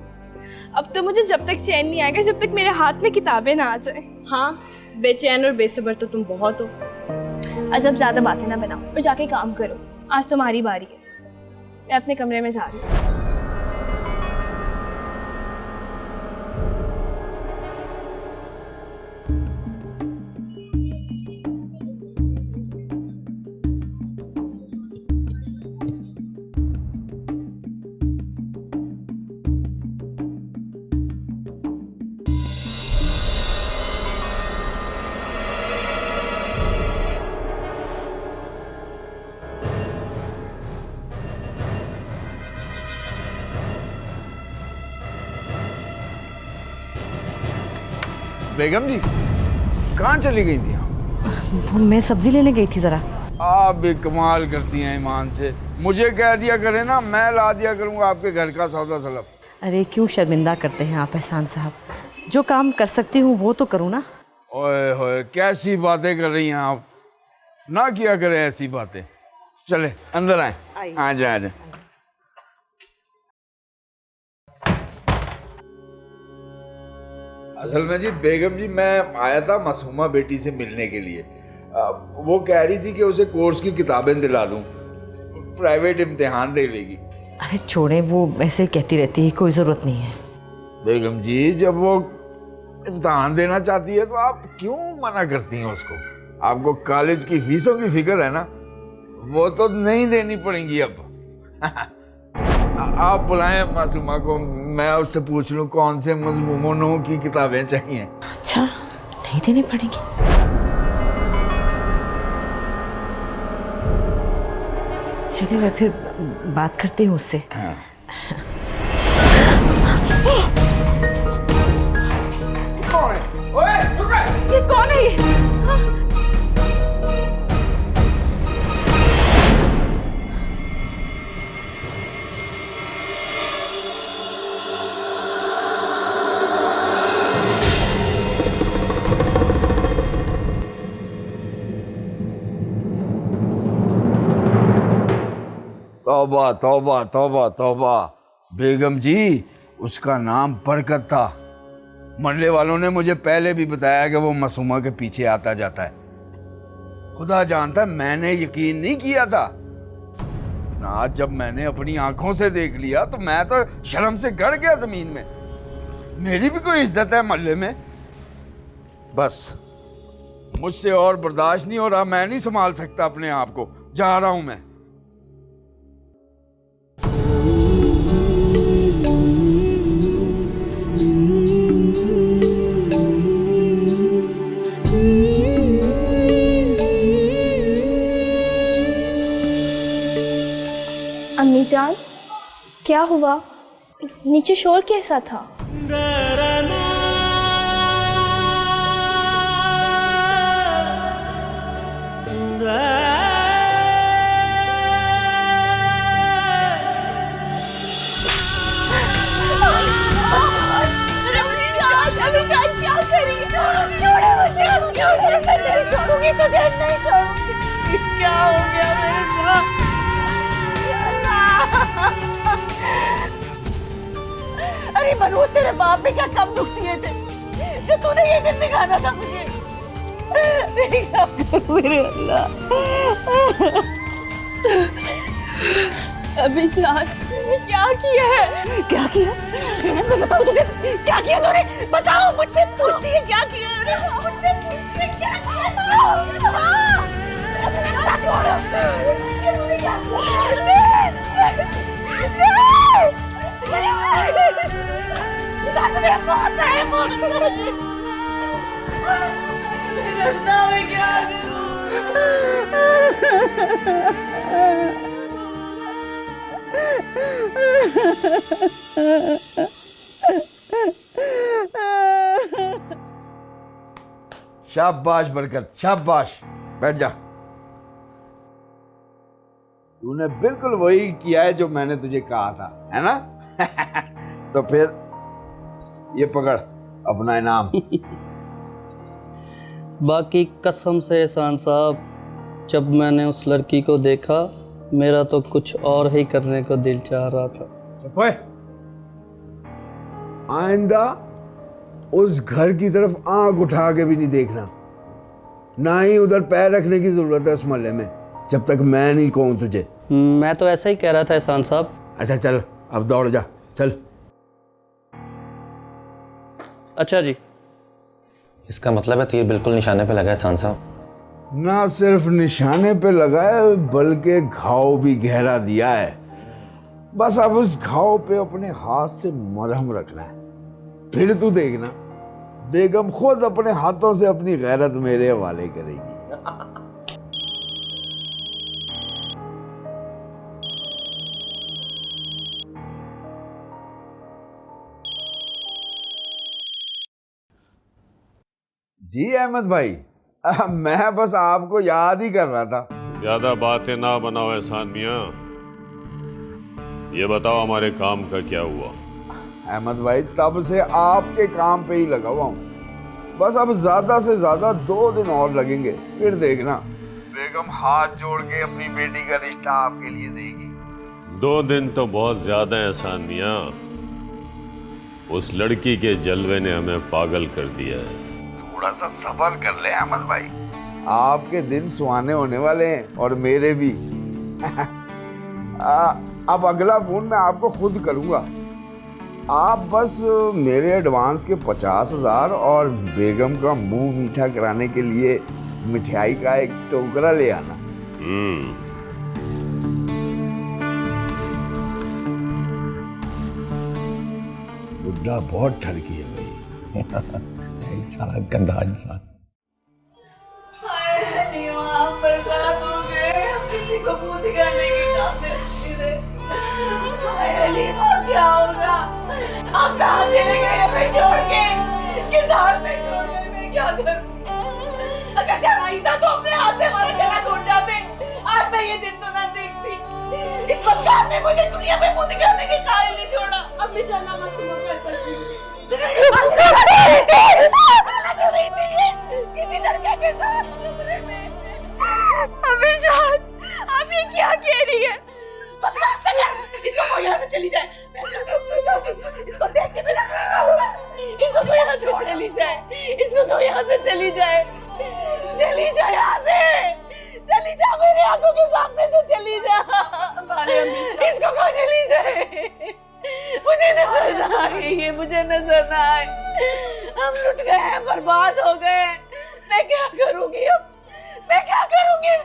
अब तो मुझे जब तक चैन नहीं आएगा जब तक मेरे हाथ में किताबें ना आ जाए। हाँ, बेचैन और बेसब्र तो तुम बहुत हो। आज अब ज्यादा बातें ना बनाओ और जाके काम करो। आज तुम्हारी बारी है। मैं अपने कमरे में जा रही हूँ।
बेगम जी कहाँ चली गई थी?
वो मैं सब्जी लेने गई थी ज़रा।
आप भी कमाल करती हैं ईमान से। मुझे कह दिया करें ना, मैं ला दिया करूँगा आपके घर का सौदा सलब।
अरे क्यों शर्मिंदा करते हैं आप एहसान साहब, जो काम कर सकती हूँ वो तो करूँ ना।
ओए होए, कैसी बातें कर रही हैं आप, ना किया करें ऐसी बातें। चले अंदर आए। आ जाए आ जाए। असल में जी बेगम जी, मैं आया था मासूमा बेटी से मिलने के लिए। वो कह रही थी कि उसे कोर्स की किताबें दिला दूं, प्राइवेट इम्तिहान दे लेगी।
अरे छोड़े, वो ऐसे ही कहती रहती है, कोई ज़रूरत नहीं है।
बेगम जी जब वो इम्तिहान देना चाहती है तो आप क्यों मना करती हैं उसको? आपको कॉलेज की फीसों की फिक्र है ना, वो तो नहीं देनी पड़ेंगी अब। आप बुलाएं मासूमा को, मैं उससे पूछ लूं कौन से मज़मूनों की किताबें चाहिए।
अच्छा, नहीं देनी पड़ेगी। चलिए मैं फिर बात करती हूँ उससे।
हाँ। कौन है? ओए, रुक!
ये कौन है ये?
तौबा तौबा तौबा तौबा। बेगम जी उसका नाम बरकत था। मरने वालों ने मुझे पहले भी बताया कि वो मासूमा के पीछे आता जाता है। खुदा जानता है मैंने यकीन नहीं किया था, लेकिन आज जब मैंने अपनी आंखों से देख लिया तो मैं तो शर्म से गड़ गया जमीन में। मेरी भी कोई इज्जत है मोहल्ले में। बस मुझसे और बर्दाश्त नहीं हो रहा, मैं नहीं संभाल सकता अपने आप को, जा रहा हूं मैं।
अम्मी जान, क्या हुआ? नीचे शोर कैसा था?
क्या हो गया मेरे साथ? अरे मनोज, तेरे बाप ने क्या कम दुख दिए थे जो तूने ये दिन दिखाना था मुझे? मेरे अल्लाह, अभी क्या किया है? क्या किया? मैं बताऊं तुझे क्या किया तूने? बताओ, मुझसे पूछती है क्या किया? मुझसे पूछती है क्या किया?
शाबाश बरकत, शाबाश, बैठ जा। तूने बिल्कुल वही किया है जो मैंने तुझे कहा था, है ना? तो फिर ये पकड़ अपना इनाम।
बाकी कसम से एहसान साहब, जब मैंने उस लड़की को देखा मेरा तो कुछ और ही करने को दिल चाह रहा था।
आइंदा उस घर की तरफ आंख उठा के भी नहीं देखना, ना ही उधर पैर रखने की जरूरत है उस मोहल्ले में, जब तक मैं नहीं कहूँ तुझे।
मैं तो ऐसा ही कह रहा था एहसान साहब।
अच्छा चल, अब दौड़ जा, चल।
अच्छा जी।
इसका मतलब है तीर बिल्कुल निशाने पे लगा है एहसान साहब।
ना सिर्फ निशाने पे लगा है बल्कि घाव भी गहरा दिया है। बस अब उस घाव पे अपने हाथ से मरहम रखना है, फिर तू देखना बेगम खुद अपने हाथों से अपनी गैरत मेरे हवाले करेगी। जी अहमद भाई, मैं बस आपको याद ही कर रहा था।
ज्यादा बातें ना बनाओ एहसान मियाँ, ये बताओ हमारे काम का क्या हुआ?
अहमद भाई, तब से आपके काम पे ही लगा हुआ हूँ। बस अब ज्यादा से ज्यादा 2 दिन और लगेंगे, फिर देखना बेगम हाथ जोड़ के अपनी बेटी का रिश्ता आपके लिए देगी।
2 दिन तो बहुत ज्यादा है एहसान मियाँ, उस लड़की के जलवे ने हमें पागल कर दिया है।
थोड़ा सा सब्र कर ले अहमद भाई, आपके दिन सुहाने होने वाले हैं और मेरे भी। अब अगला फोन मैं आपको खुद करूंगा, आप बस मेरे एडवांस के 50,000 और बेगम का मुंह मीठा कराने के लिए मिठाई का एक टोकरा ले आना। बुड्ढा बहुत ठरकी है भाई।
साला गंदा इंसान।
किसी को मुंह दिखाने की क्या होगा? आप कहाँ चले गए हमें छोड़ के? किस हाल में छोड़ गए? मैं क्या करूं? अगर जवाई था तो अपने हाथ से हमारा गला घोट जाते। आज मैं ये दिन तो ना देखती। इस बदकार ने मुझे दुनिया में मुंह दिखाने के काबिल नहीं छोड़ा। अम्मी जाना मासूम कर सकती हूँ। किसी लड़के के साथ कमरे में। अम्मी जान, आप ये क्या कह रही है? इसको कोई यहाँ से चली जाए। इसको देख के मेरा इसको कोई यहाँ से चली जाए। इसको कोई यहाँ से चली जाए। चली जाए यहाँ से। मेरे आंखों के सामने से चली जा। इसको कहाँ चली जाए? मुझे नजर ना आए, मुझे नजर ना आए। हम लुट गए हैं, बर्बाद हो गए। मैं क्या करूंगी अब? मैं क्या करूंगी?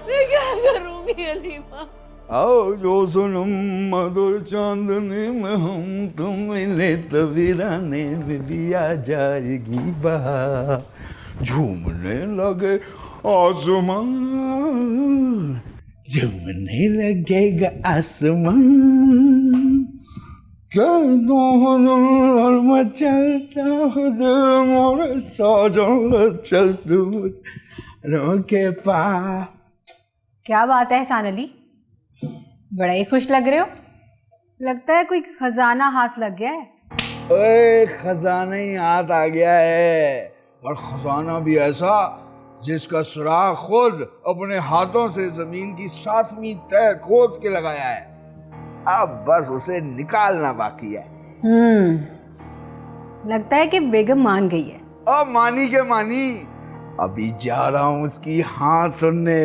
मैं क्या करूंगी अलीमा?
आओ जो सुनम मधुर चांदनी में हम तुम मिले तवीराने में भी आ जाएगी बहार, झूमने लगे आसमान, झूमने लगेगा आसमान, मचलता दिल मोरे साजन चल तुम के पास।
क्या बात है एहसान अली, बड़ा ही खुश लग रहे हो। लगता है कोई खजाना हाथ लग गया है।
ओए खजाना ही हाथ आ गया है, और खजाना भी ऐसा जिसका सुराग खुद अपने हाथों से जमीन की 7वीं तह खोद के लगाया है। अब बस उसे निकालना बाकी है।
लगता है कि बेगम मान गई है।
अब मानी के मानी, अभी जा रहा हूँ उसकी हाथ सुनने,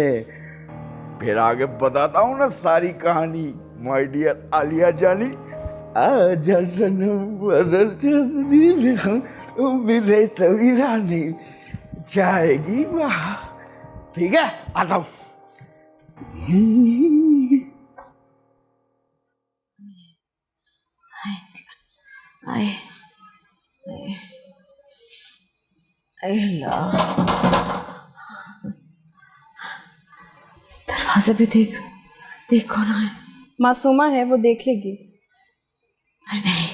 फिर आगे बताता हूँ ना सारी कहानी। माय डियर आलिया जानी, आजा सनम बदल चंदनी में मिले तवीरानी जाएगी वहाँ। ठीक है, आता हूँ।
आए अल्लाह, दरवाजे पे देख देख कौन है?
मासूमा है, वो देख लेगी।
अरे नहीं,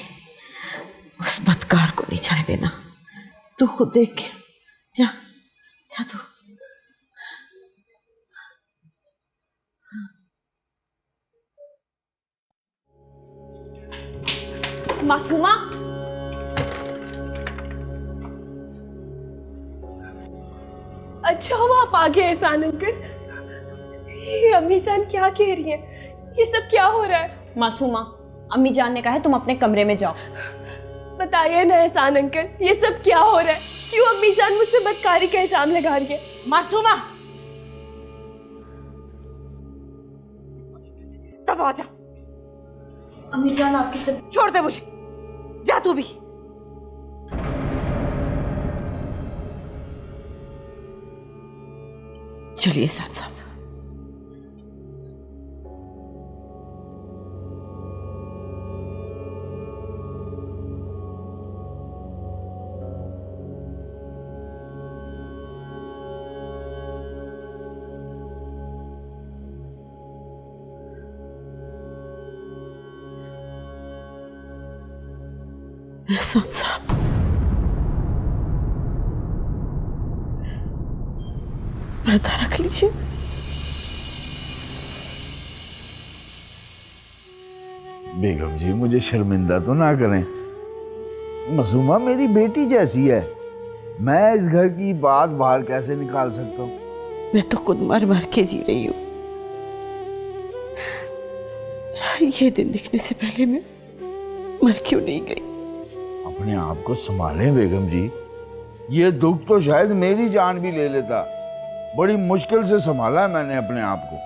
उस बदकार को नहीं जाने देना। तू खुद देख, जा जा तू।
मासूमा, अच्छा हुआ आप आ गए एहसान अंकल। ये अम्मी जान क्या कह रही हैं? ये सब क्या हो रहा है?
मासूमा, अम्मी जान ने कहा है तुम अपने कमरे में जाओ।
बताइए ना एहसान अंकल, ये सब क्या हो रहा है? क्यों अम्मी जान मुझ पे बदकारी का इल्जाम लगा रही है?
मासूमा, तब आ जा।
अम्मी जान आपकी तब
छोड़ दे मुझे, जा तू भी।
चलिए साथ साहब। एहसान साहब, पर्दा रख लीजिए।
बेगम जी, मुझे शर्मिंदा तो ना करें। मासूमा मेरी बेटी जैसी है, मैं इस घर की बात बाहर कैसे निकाल सकता हूँ?
मैं तो खुद मर मर के जी रही हूँ। ये दिन दिखने से पहले मैं मर क्यों नहीं गई?
अपने आप को संभालें बेगम जी, ये दुख तो शायद मेरी जान भी ले लेता। बड़ी मुश्किल से संभाला है मैंने अपने आप को,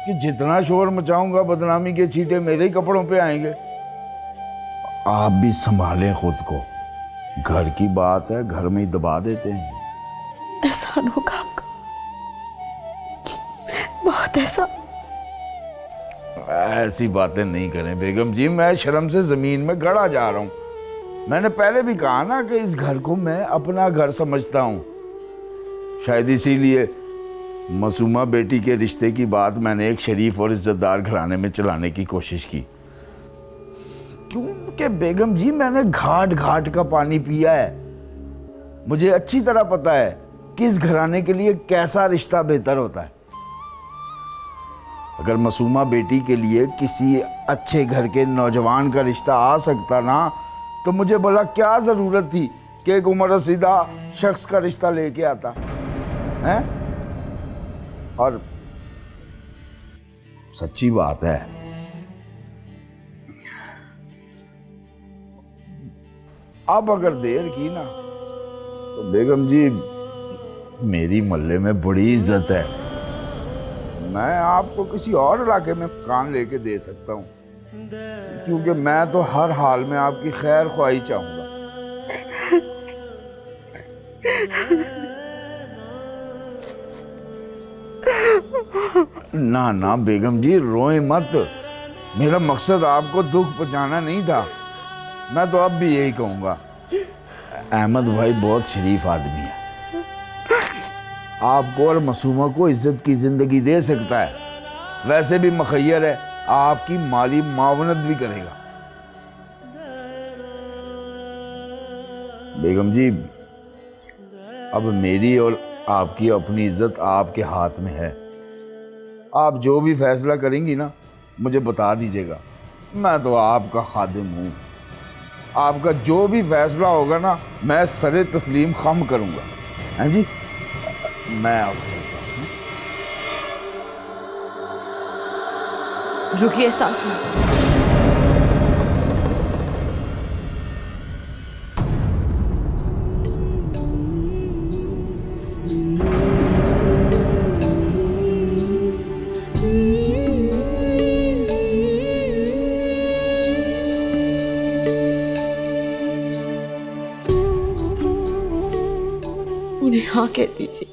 कि जितना शोर मचाऊंगा बदनामी के छींटे मेरे ही कपड़ों पे आएंगे। आप भी संभालें खुद को, घर की बात है, घर में ही दबा देते हैं।
एहसान होगा आपका, बहुत ऐसा।
ऐसी बातें नहीं करें बेगम जी, मैं शर्म से जमीन में गड़ा जा रहा हूँ। मैंने पहले भी कहा ना कि इस घर को मैं अपना घर समझता हूँ। शायद इसीलिए मासूमा बेटी के रिश्ते की बात मैंने एक शरीफ और इज्जतदार घराने में चलाने की कोशिश की, क्योंकि बेगम जी मैंने घाट घाट का पानी पिया है। मुझे अच्छी तरह पता है कि इस घराने के लिए कैसा रिश्ता बेहतर होता है। अगर मासूमा बेटी के लिए किसी अच्छे घर के नौजवान का रिश्ता आ सकता ना, तो मुझे भला क्या ज़रूरत थी कि एक उम्र रसीदा शख्स का रिश्ता लेके आता है? और सच्ची बात है, अब अगर देर की ना तो बेगम जी मेरी मोहल्ले में बड़ी इज्जत है, मैं आपको किसी और इलाके में मकान लेके दे सकता हूँ, क्योंकि मैं तो हर हाल में आपकी खैर ख्वाही चाहूँगा। ना ना बेगम जी, रोए मत। मेरा मकसद आपको दुख पहुंचाना नहीं था। मैं तो अब भी यही कहूँगा, अहमद भाई बहुत शरीफ आदमी है, आपको और मासूमा को इज्जत की जिंदगी दे सकता है। वैसे भी मुखय्यर है, आपकी माली मावनत भी करेगा। बेगम जी, अब मेरी और आपकी अपनी इज्जत आपके हाथ में है। आप जो भी फैसला करेंगी ना, मुझे बता दीजिएगा। मैं तो आपका खादिम हूँ। आपका जो भी फैसला होगा ना, मैं सरे तस्लीम खम करूँगा। हैं जी, मैं अब चलता हूँ।
रुकिए साहब,
उन्हें हाँ कह दीजिए।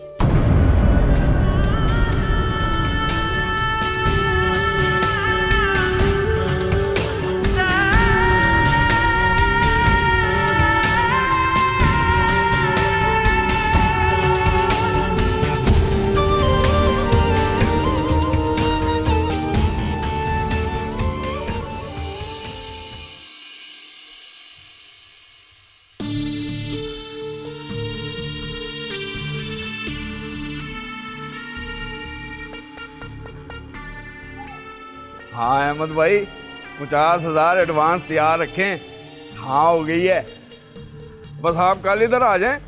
हाँ अहमद भाई, 50,000 एडवांस तैयार रखें। हाँ हो गई है, बस आप कल इधर आ जाएं,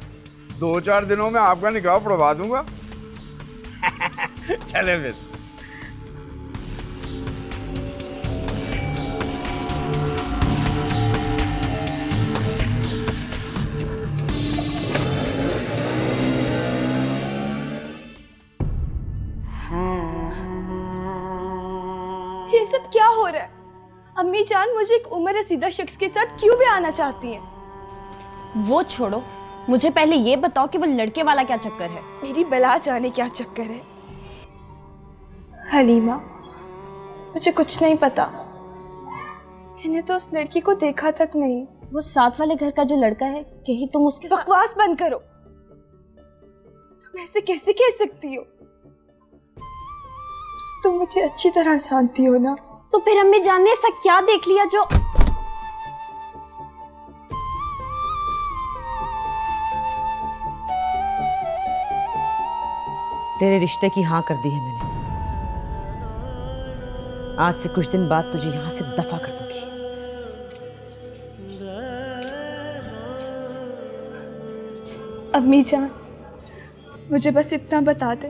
2-4 दिनों में आपका निकाह पढ़वा दूंगा। चले फिर।
ये सब क्या हो रहा है? अम्मी जान मुझे एक उम्र रसीदा शख्स के साथ क्यों भी आना चाहती हैं?
वो छोड़ो, मुझे पहले ये बताओ कि वो लड़के वाला क्या चक्कर है?
मेरी बला जाने क्या चक्कर है। हलीमा, मुझे कुछ नहीं पता। मैंने तो उस लड़की को देखा तक नहीं।
वो साथ वाले घर का जो लड़का है, कहीं तुम उसके साथ?
बकवास बंद करो। तुम ऐसे कैसे कह सकती हो? तुम मुझे अच्छी तरह जानती हो ना।
तो फिर अम्मी जान ने ऐसा क्या देख लिया जो?
तेरे रिश्ते की हाँ कर दी है मैंने। आज से कुछ दिन बाद तुझे यहां से दफा कर दूंगी।
अम्मी जान, मुझे बस इतना बता दे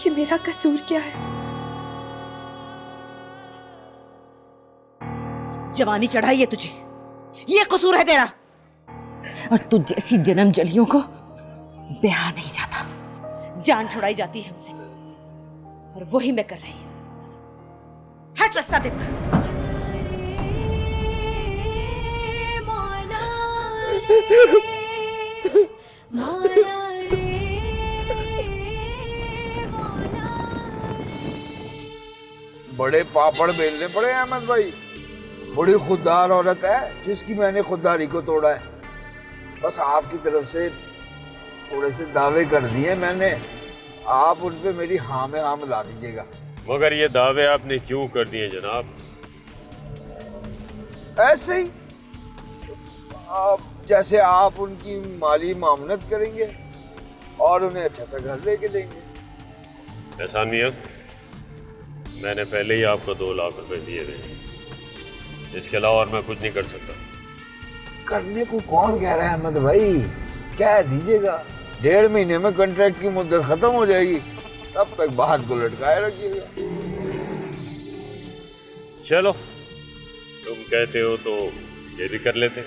कि मेरा कसूर क्या है।
जवानी चढ़ाई है तुझे, ये कसूर है तेरा। और तू जैसी जन्म जलियों को ब्याह नहीं जाता, जान छुड़ाई जाती है हमसे, और वही मैं कर रही हूं। हट रास्ता दे।
बड़े पापड़ बेलने पड़े अहमद भाई। बड़ी खुददार औरत है जिसकी मैंने खुददारी को तोड़ा है। बस आपकी तरफ से थोड़े से दावे कर दिए मैंने, आप उन पे मेरी हाँ में हाँ मिला दीजिएगा।
मगर ये दावे आपने क्यों कर दिए जनाब?
ऐसे ही, जैसे आप उनकी माली मामनत करेंगे और उन्हें अच्छा सा घर लेके देंगे।
एहसान मियां, मैंने पहले ही आपको 2 लाख रुपए दिए थे, इसके अलावा और मैं कुछ नहीं कर सकता।
करने को कौन कह रहा है अहमद भाई, कह दीजिएगा। 1.5 महीने में कॉन्ट्रैक्ट की मुद्दत खत्म हो जाएगी, तब तक बाहर को लटकाए रखिएगा।
चलो, तुम कहते हो तो ये भी कर लेते।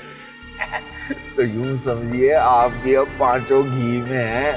तो यूं समझिए आपकी अब 5 घी में है।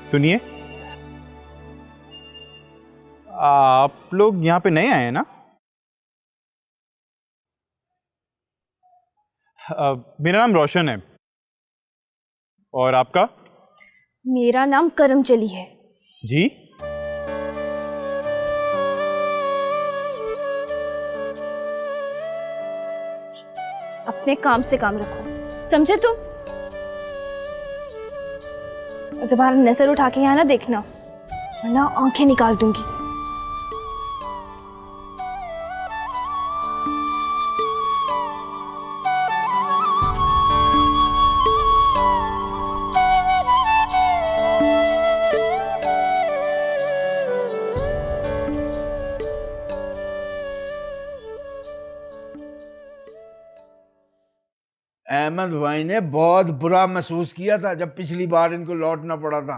सुनिए, आप लोग यहाँ पे नए आए हैं ना? मेरा नाम रोशन है। और आपका?
मेरा नाम करमचली है।
जी?
अपने काम से काम रखो, समझे तुम? और दोबारा नजर उठा के यहाँ ना देखना, वरना आंखें निकाल दूंगी।
अहमद भाई ने बहुत बुरा महसूस किया था जब पिछली बार इनको लौटना पड़ा था।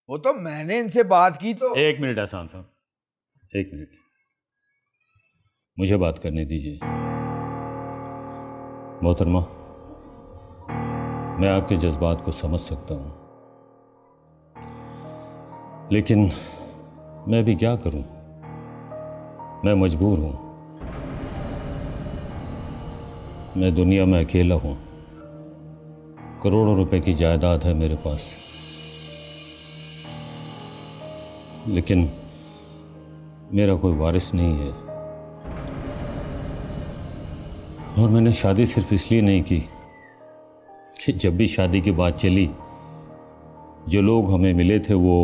वो तो मैंने इनसे बात की तो।
एक मिनट एहसान साहब, एक मिनट, मुझे बात करने दीजिए। मोहतरमा, मैं आपके जज्बात को समझ सकता हूँ, लेकिन मैं भी क्या करूँ, मैं मजबूर हूँ। मैं दुनिया में अकेला हूँ, करोड़ों रुपए की जायदाद है मेरे पास, लेकिन मेरा कोई वारिस नहीं है। और मैंने शादी सिर्फ इसलिए नहीं की कि जब भी शादी की बात चली, जो लोग हमें मिले थे वो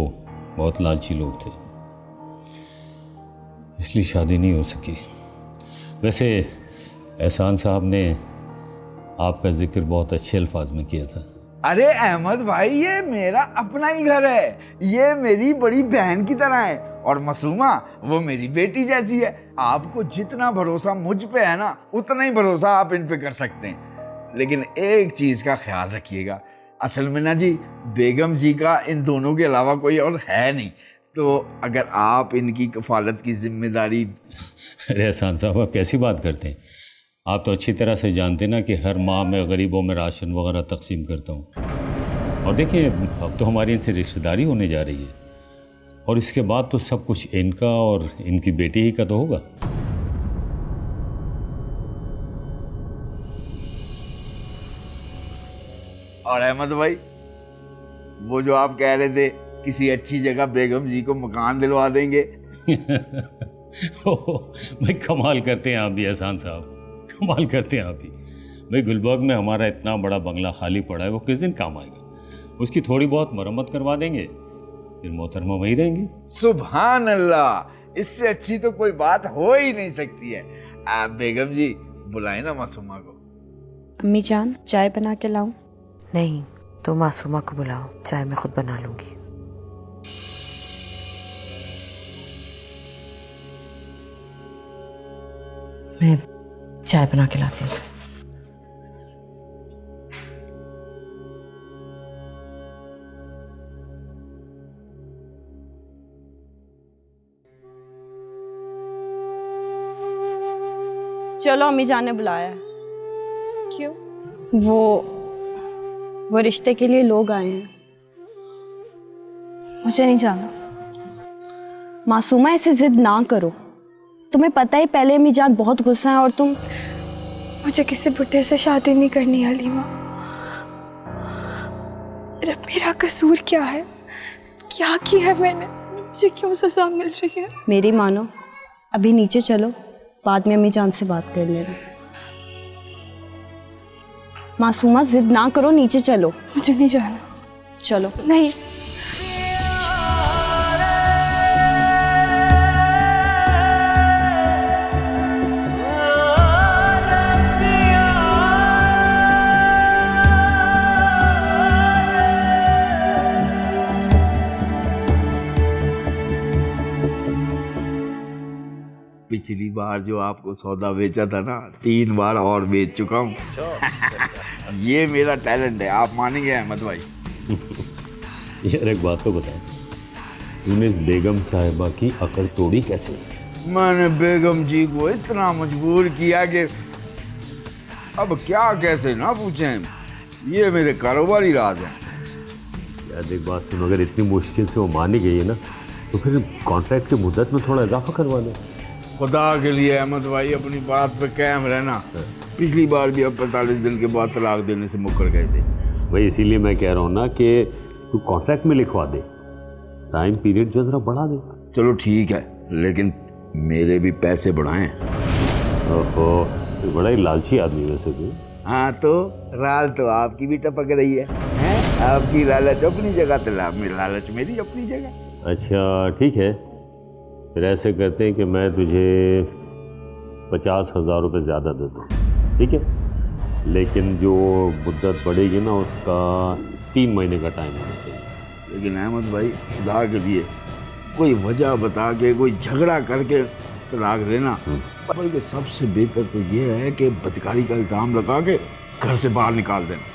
बहुत लालची लोग थे, इसलिए शादी नहीं हो सकी। वैसे एहसान साहब ने आपका जिक्र बहुत अच्छे अल्फाज में किया था।
अरे अहमद भाई, ये मेरा अपना ही घर है, ये मेरी बड़ी बहन की तरह है, और मासूमा वो मेरी बेटी जैसी है। आपको जितना भरोसा मुझ पे है ना, उतना ही भरोसा आप इन पे कर सकते हैं। लेकिन एक चीज का ख्याल रखिएगा, असल में ना जी, बेगम जी का इन दोनों के अलावा कोई और है नहीं, तो अगर आप इनकी कफालत की जिम्मेदारी।
अरे एहसान साहब, आप कैसी बात करते हैं? आप तो अच्छी तरह से जानते ना कि हर माह मैं गरीबों में राशन वगैरह तकसीम करता हूँ। और देखिए, अब तो हमारी इनसे रिश्तेदारी होने जा रही है, और इसके बाद तो सब कुछ इनका और इनकी बेटी ही का तो होगा।
और अहमद भाई, वो जो आप कह रहे थे किसी अच्छी जगह बेगम जी को मकान दिलवा देंगे।
भाई कमाल करते हैं आप भी एहसान साहब, कमाल करते हैं आप ही। भाई गुलबर्ग में हमारा इतना बड़ा बंगला खाली पड़ा है, वो किस दिन काम आएगा? उसकी थोड़ी बहुत मरम्मत करवा देंगे, फिर मोहतरमा वहीं रहेंगे।
सुभान अल्लाह, इससे अच्छी तो कोई बात हो ही नहीं सकती है। आप बेगम जी बुलाए ना मासूमा को।
अम्मी जान, चाय बना के लाऊं?
नहीं, तो मासूमा को बुलाओ, चाय मैं खुद बना लूंगी। मैं चाय बना के लाती हूँ।
चलो, अम्मी जान ने बुलाया है।
क्यों?
वो रिश्ते के लिए लोग आए हैं।
मुझे नहीं जाना।
मासूमा, ऐसे जिद ना करो। तुम्हें पता ही, पहले अम्मी जान बहुत गुस्सा है, और तुम।
मुझे किसी बुढ़े से शादी नहीं करनी हलीमा। मेरा कसूर क्या है क्या किया है मैंने? मुझे क्यों सजा मिल रही है?
मेरी मानो, अभी नीचे चलो, बाद में अम्मी जान से बात कर लेना। मासूमा जिद ना करो, नीचे चलो।
मुझे नहीं जाना।
चलो।
नहीं।
पिछली बार जो आपको सौदा बेचा था ना, 3 बार और बेच चुका हूँ। ये मेरा टैलेंट है, आप मानेंगे अहमद भाई।
यार एक बात तो बता, तूने इस बेगम साहिबा की अकड़ तोड़ी कैसे?
मैंने बेगम जी को इतना मजबूर किया कि अब क्या कैसे ना पूछें, ये मेरे कारोबारी राज हैं।
यार एक बात सुन, अगर इतनी मुश्किल से वो मानी गई है ना, तो फिर कॉन्ट्रैक्ट की मुद्दत में थोड़ा इजाफा करवा दे।
खुदा के लिए अहमद भाई अपनी बात पे कायम रहना। पिछली बार भी अब 45 दिन के बाद तलाक देने से मुकर गए थे।
भाई इसीलिए मैं कह रहा हूँ ना कि तू कॉन्ट्रैक्ट में लिखवा दे, टाइम पीरियड जो जरा बढ़ा दे।
चलो ठीक है, लेकिन मेरे भी पैसे बढ़ाएं।
ओहो, तो बड़ा ही लालची आदमी वैसे तू।
हाँ तो राल तो आपकी भी टपक रही है, हैं? आपकी लालच अपनी जगह, तो लालच मेरी अपनी जगह।
अच्छा ठीक है, फिर ऐसे करते हैं कि मैं तुझे 50,000 रुपये ज़्यादा देता हूँ, ठीक है? लेकिन जो मुद्दत बढ़ेगी ना, उसका 3 महीने का टाइम होना चाहिए।
लेकिन अहमद भाई खुदा के लिए कोई वजह बता के, कोई झगड़ा करके तलाक लेना, बल्कि सबसे बेहतर तो ये है कि बदकारी का इल्ज़ाम लगा के घर से बाहर निकाल देना।